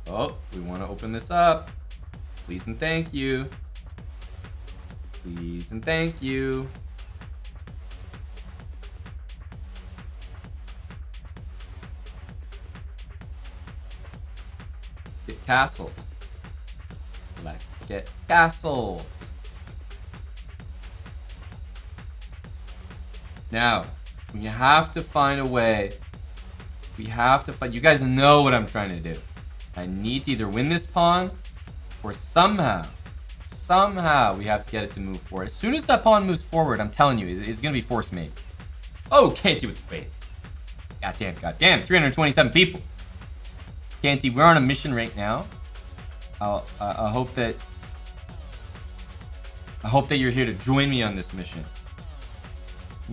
Oh, we want to open this up. Please and thank you. Please and thank you. Let's get castled. Let's get castled. Now, we have to find a way. We have to find. You guys know what I'm trying to do. I need to either win this pawn or somehow we have to get it to move forward. As soon as that pawn moves forward, I'm telling you, it's going to be force mate. Oh, can't do it with the bait. Goddamn, 327 people. Canty, we're on a mission right now. I hope that you're here to join me on this mission.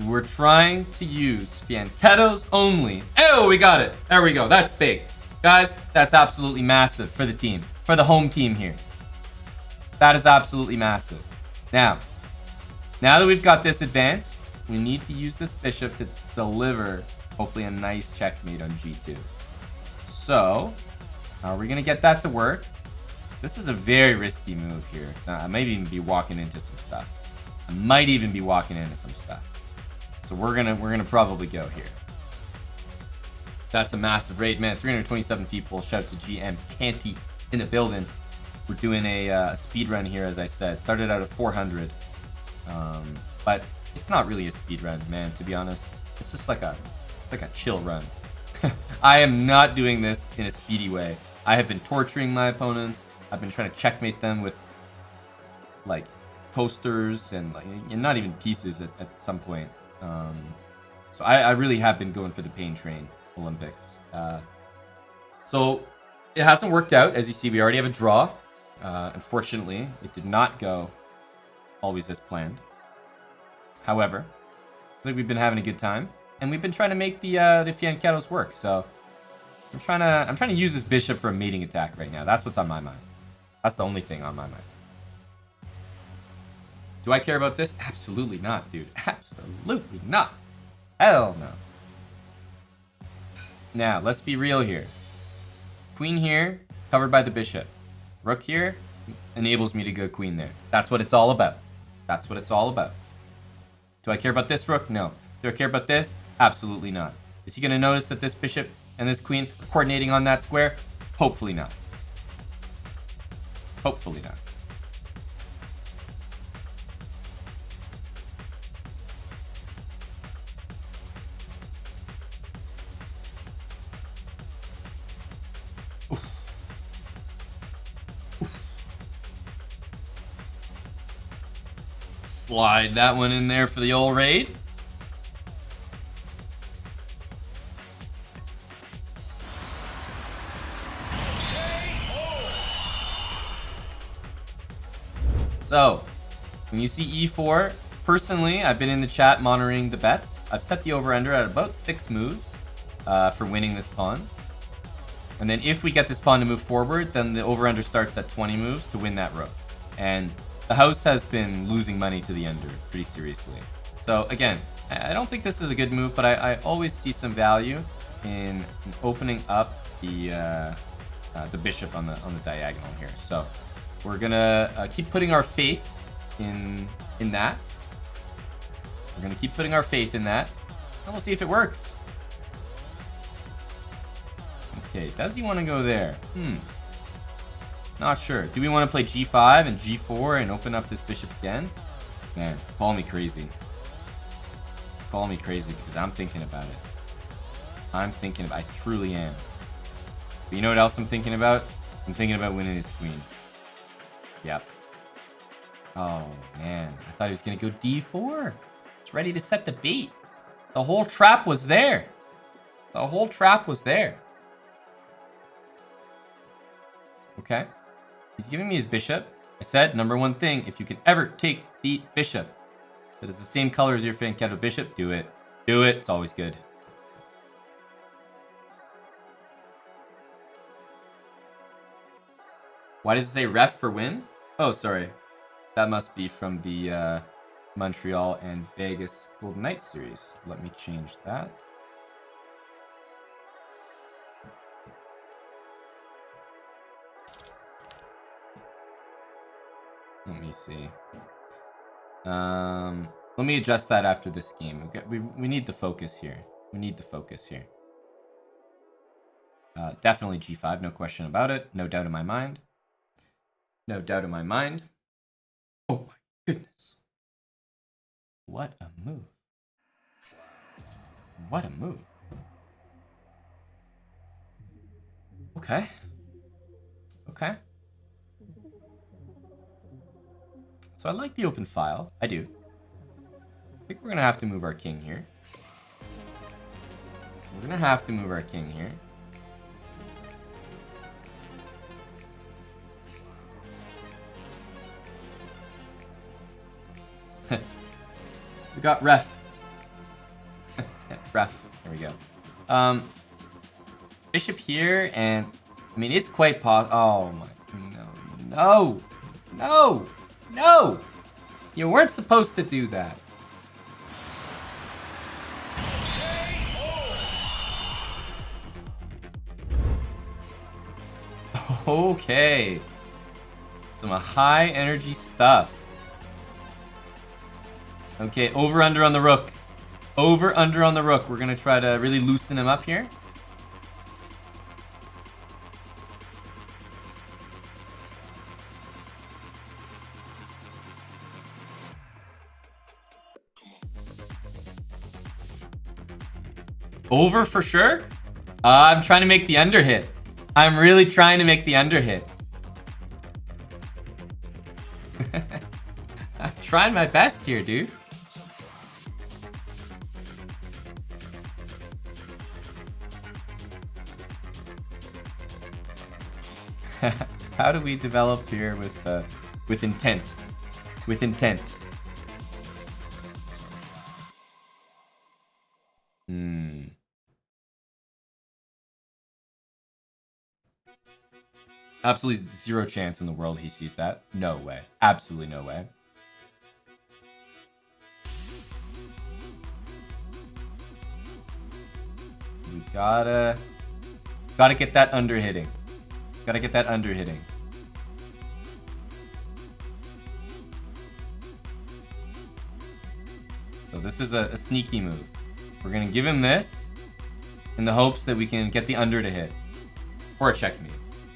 We're trying to use Fianchettos only. Oh, we got it. There we go. That's big. Guys, that's absolutely massive for the team. For the home team here. That is absolutely massive. Now that we've got this advance, we need to use this bishop to deliver, hopefully, a nice checkmate on g2. So, how are we going to get that to work? This is a very risky move here. I might even be walking into some stuff. So we're gonna probably go here. That's a massive raid, man. 327 people. Shout out to GM Canty in the building. We're doing a speed run here, as I said. Started out at 400, but it's not really a speed run, man. To be honest, it's just like a chill run. I am not doing this in a speedy way. I have been torturing my opponents. I've been trying to checkmate them with like posters and like not even pieces at some point. So I really have been going for the pain train Olympics. So it hasn't worked out. As you see, we already have a draw. Unfortunately, it did not go always as planned. However, I think we've been having a good time, and we've been trying to make the Fianchettos work. So I'm trying to use this bishop for a mating attack right now. That's what's on my mind. That's the only thing on my mind. Do I care about this? Absolutely not, dude. Absolutely not. Hell no. Now, let's be real here. Queen here, covered by the bishop. Rook here enables me to go queen there. That's what it's all about. That's what it's all about. Do I care about this rook? No. Do I care about this? Absolutely not. Is he going to notice that this bishop and this queen are coordinating on that square? Hopefully not. Hopefully not. Slide that one in there for the old raid. So, when you see e4, personally, I've been in the chat monitoring the bets. I've set the over-under at about 6 moves for winning this pawn. And then if we get this pawn to move forward, then the over-under starts at 20 moves to win that rook. And the house has been losing money to the ender pretty seriously. So again, I don't think this is a good move, but I always see some value in opening up the bishop on the diagonal here. So we're gonna keep putting our faith in that. We're gonna keep putting our faith in that, and we'll see if it works. Okay, does he want to go there? Not sure. Do we want to play g5 and g4 and open up this bishop again? Man, call me crazy. Call me crazy because I'm thinking about it. I truly am. But you know what else I'm thinking about? I'm thinking about winning his queen. Yep. Oh, man. I thought he was going to go d4. It's ready to set the bait. The whole trap was there. The whole trap was there. Okay. He's giving me his bishop. I said, number one thing, if you can ever take the bishop that is the same color as your Fianchetto bishop, do it. Do it. It's always good. Why does it say ref for win? Oh, sorry. That must be from the Montreal and Vegas Golden Knights series. Let me change that. Let me see. Let me adjust that after this game. Okay, we need the focus here. We need the focus here. Definitely G5, no question about it. No doubt in my mind. No doubt in my mind. Oh my goodness. What a move. What a move. Okay. Okay. So I like the open file. I do. I think we're going to have to move our king here. We're going to have to move our king here. We got ref. Ref. There we go. Bishop here, and I mean it's quite oh my no. No! No! You weren't supposed to do that. Okay. Some high energy stuff. Okay, over under on the rook. Over under on the rook. We're gonna try to really loosen him up here. Over for sure? I'm trying to make the under hit. I'm really trying to make the under hit. I'm trying my best here, dude. How do we develop here with intent? With intent. Absolutely zero chance in the world he sees that. No way. Absolutely no way. We gotta get that under hitting. Gotta get that under hitting. So this is a sneaky move. We're gonna give him this in the hopes that we can get the under to hit. Or a checkmate.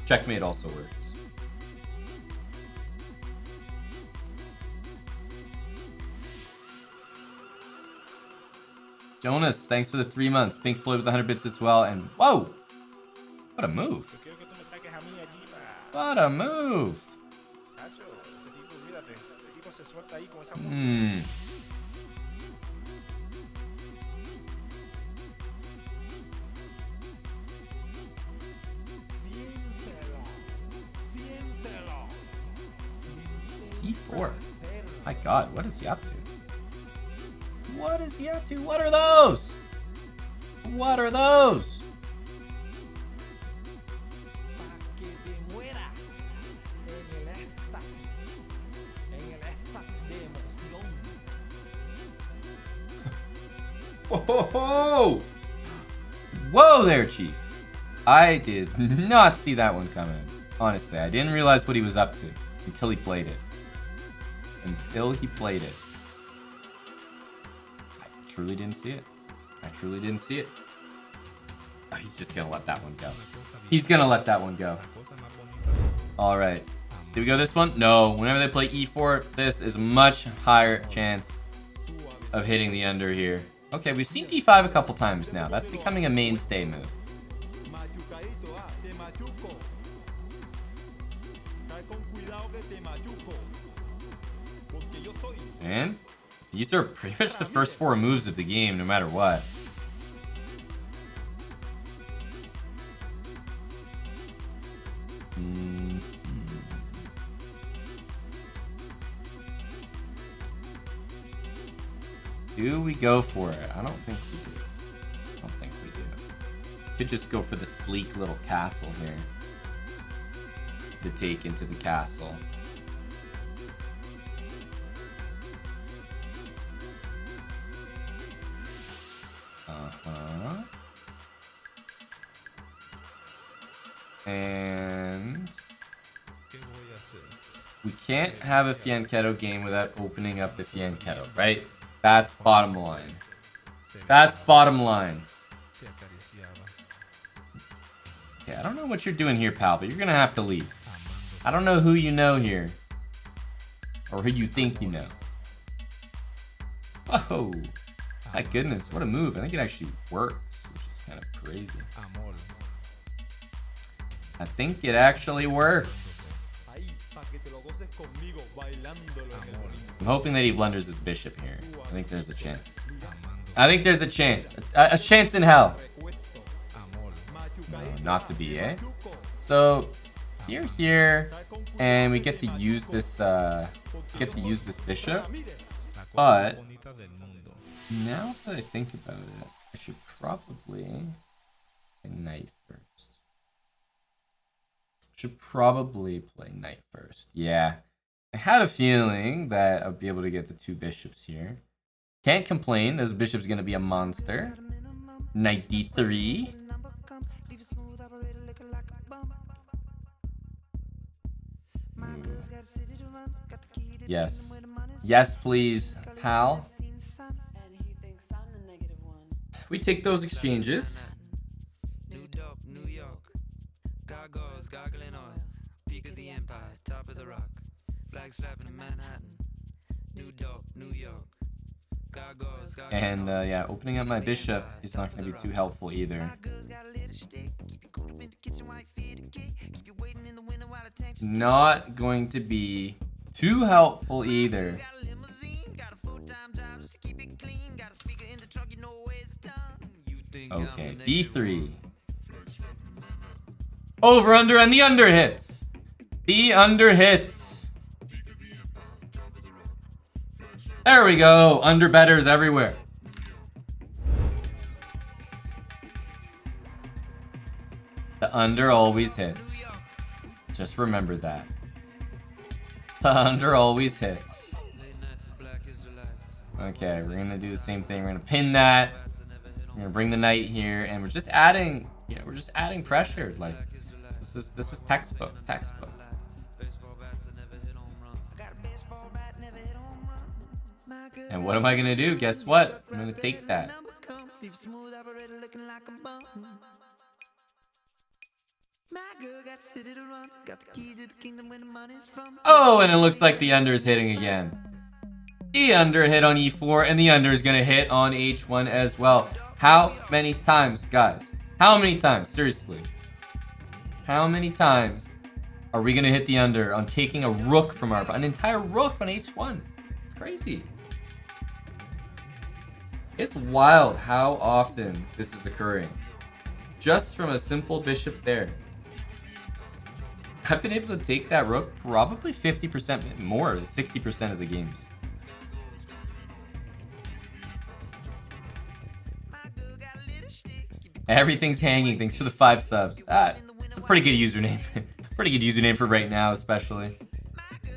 Checkmate also works. Jonas, thanks for the 3 months. Pink Floyd with 100 bits as well. And whoa! What a move. What a move. C4. My god, what is he up to? What is he up to? What are those? What are those? Whoa! Whoa there, Chief. I did not see that one coming. Honestly, I didn't realize what he was up to until he played it. Until he played it. I truly didn't see it. I truly didn't see it. Oh, he's just gonna let that one go. He's gonna let that one go. Alright. Did we go this one? No. Whenever they play e4, this is a much higher chance of hitting the under here. Okay, we've seen d5 a couple times now. That's becoming a mainstay move. And these are pretty much the first 4 moves of the game, no matter what. Do we go for it? I don't think we do. I don't think we do. Could just go for the sleek little castle here. To take into the castle. And we can't have a Fianchetto game without opening up the Fianchetto, right? That's bottom line. That's bottom line. Okay, I don't know what you're doing here, pal, but you're gonna have to leave. I don't know who you know here. Or who you think you know. Oh, my goodness, what a move. I think it actually works, which is kind of crazy. I think it actually works. I'm hoping that he blunders his bishop here. I think there's a chance. I think there's a chance. A chance in hell. No, not to be, eh? So, here, and we get to use this, bishop. But, now that I think about it, I should probably play knight first. Should probably play knight first. Yeah. I had a feeling that I'd be able to get the two bishops here. Can't complain. This bishop's going to be a monster. Knight d3. Yes. Yes, please, pal. We take those exchanges. Gargling oil, peak of the empire, top of the rock, flags flapping in Manhattan, New York. And yeah, opening up my bishop is not going to be too helpful either. Not going to be too helpful either. Okay, b3. Over, under, and the under hits. The under hits. There we go. Under betters everywhere. The under always hits. Just remember that. The under always hits. Okay, we're gonna do the same thing. We're gonna pin that. We're gonna bring the knight here, and we're just adding. Yeah, we're just adding pressure. Like this is textbook. And what am I gonna do? Guess what? I'm gonna take that. Oh, and it looks like the under is hitting again. The under hit on e4, and the under is gonna hit on h1 as well. How many times, guys? How many times? Seriously. How many times are we gonna hit the under on taking a rook from an entire rook on h1? It's crazy. It's wild how often this is occurring. Just from a simple bishop there. I've been able to take that rook probably 50% more, 60% of the games. Everything's hanging. Thanks for the 5 subs. It's a pretty good username. Pretty good username for right now, especially.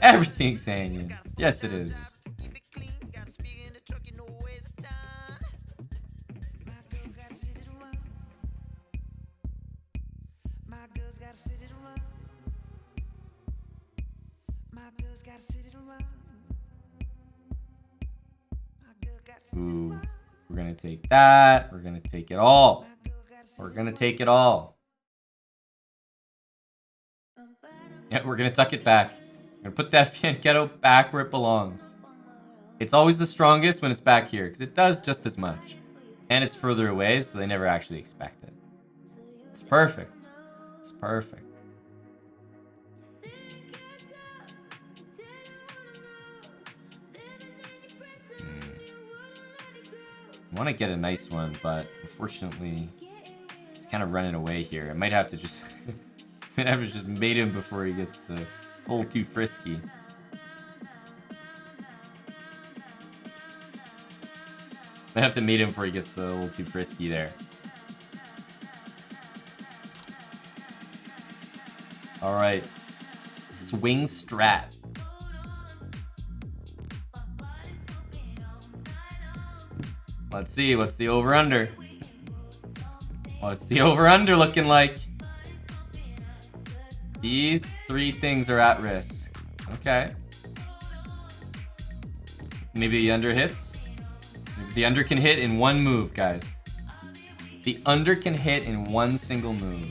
Everything's hanging. Yes, it is. Ooh, we're gonna take that. We're gonna take it all. We're gonna take it all. Yeah, we're gonna tuck it back. We're gonna put that Fianchetto back where it belongs. It's always the strongest when it's back here, because it does just as much. And it's further away, so they never actually expect it. It's perfect. It's perfect. I want to get a nice one, but unfortunately, it's kind of running away here. I might have to just, mate him before he gets a little too frisky. I have to mate him before he gets a little too frisky there. All right. Swing strat. Let's see, what's the over-under? What's the over-under looking like? These 3 things are at risk. Okay. Maybe the under hits? Maybe the under can hit in one move, guys. The under can hit in one single move.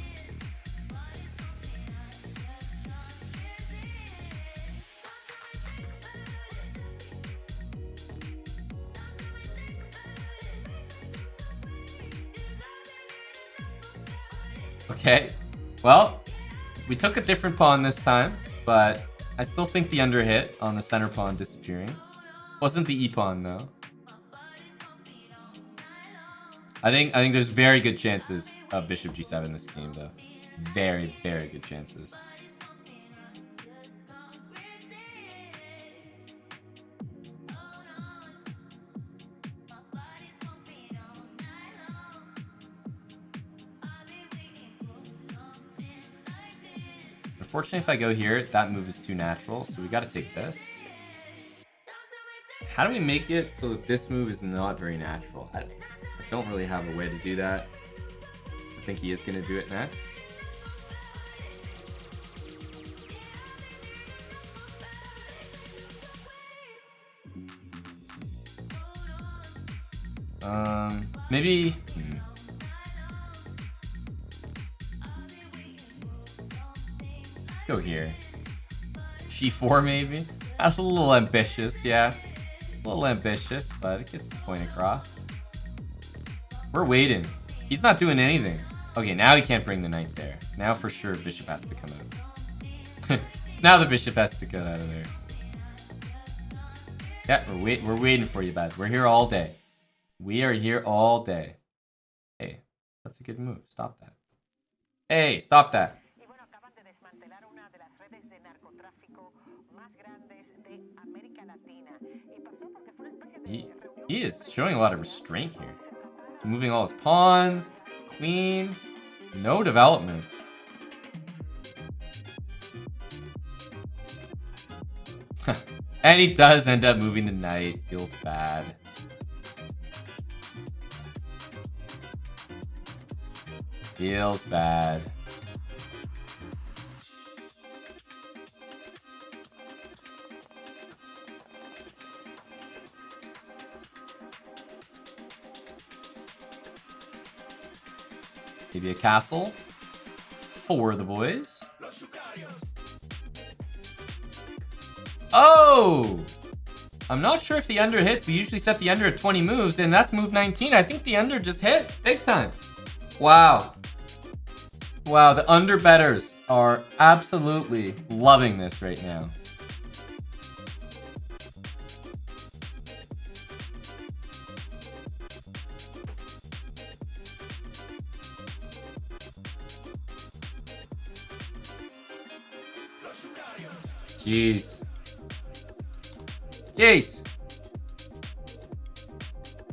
Okay, well, we took a different pawn this time, but I still think the under hit on the center pawn disappearing. Wasn't the E pawn though. I think there's very good chances of bishop g7 in this game though. Very, very good chances. Unfortunately, if I go here, that move is too natural, so we gotta take this. How do we make it so that this move is not very natural? I don't really have a way to do that. I think he is gonna do it next. Maybe... Let's go here. G4 maybe? That's a little ambitious, yeah. A little ambitious, but it gets the point across. We're waiting. He's not doing anything. Okay, now he can't bring the knight there. Now for sure bishop has to come out. Now the bishop has to get out of there. Yeah, we're waiting for you, bud. We're here all day. We are here all day. Hey, that's a good move. Stop that. Hey, stop that. He is showing a lot of restraint here. Moving all his pawns, queen, no development. And he does end up moving the knight. Feels bad. Feels bad. Maybe a castle for the boys. Oh! I'm not sure if the under hits. We usually set the under at 20 moves, and that's move 19. I think the under just hit big time. Wow. Wow, the under betters are absolutely loving this right now. Jeez. Jeez.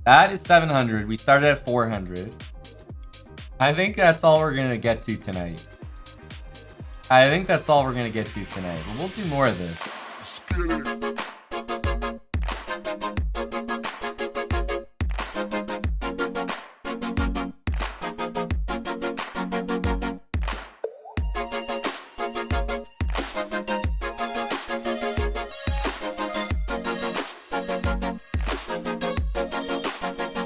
That is 700. We started at 400. I think that's all we're going to get to tonight. But we'll do more of this.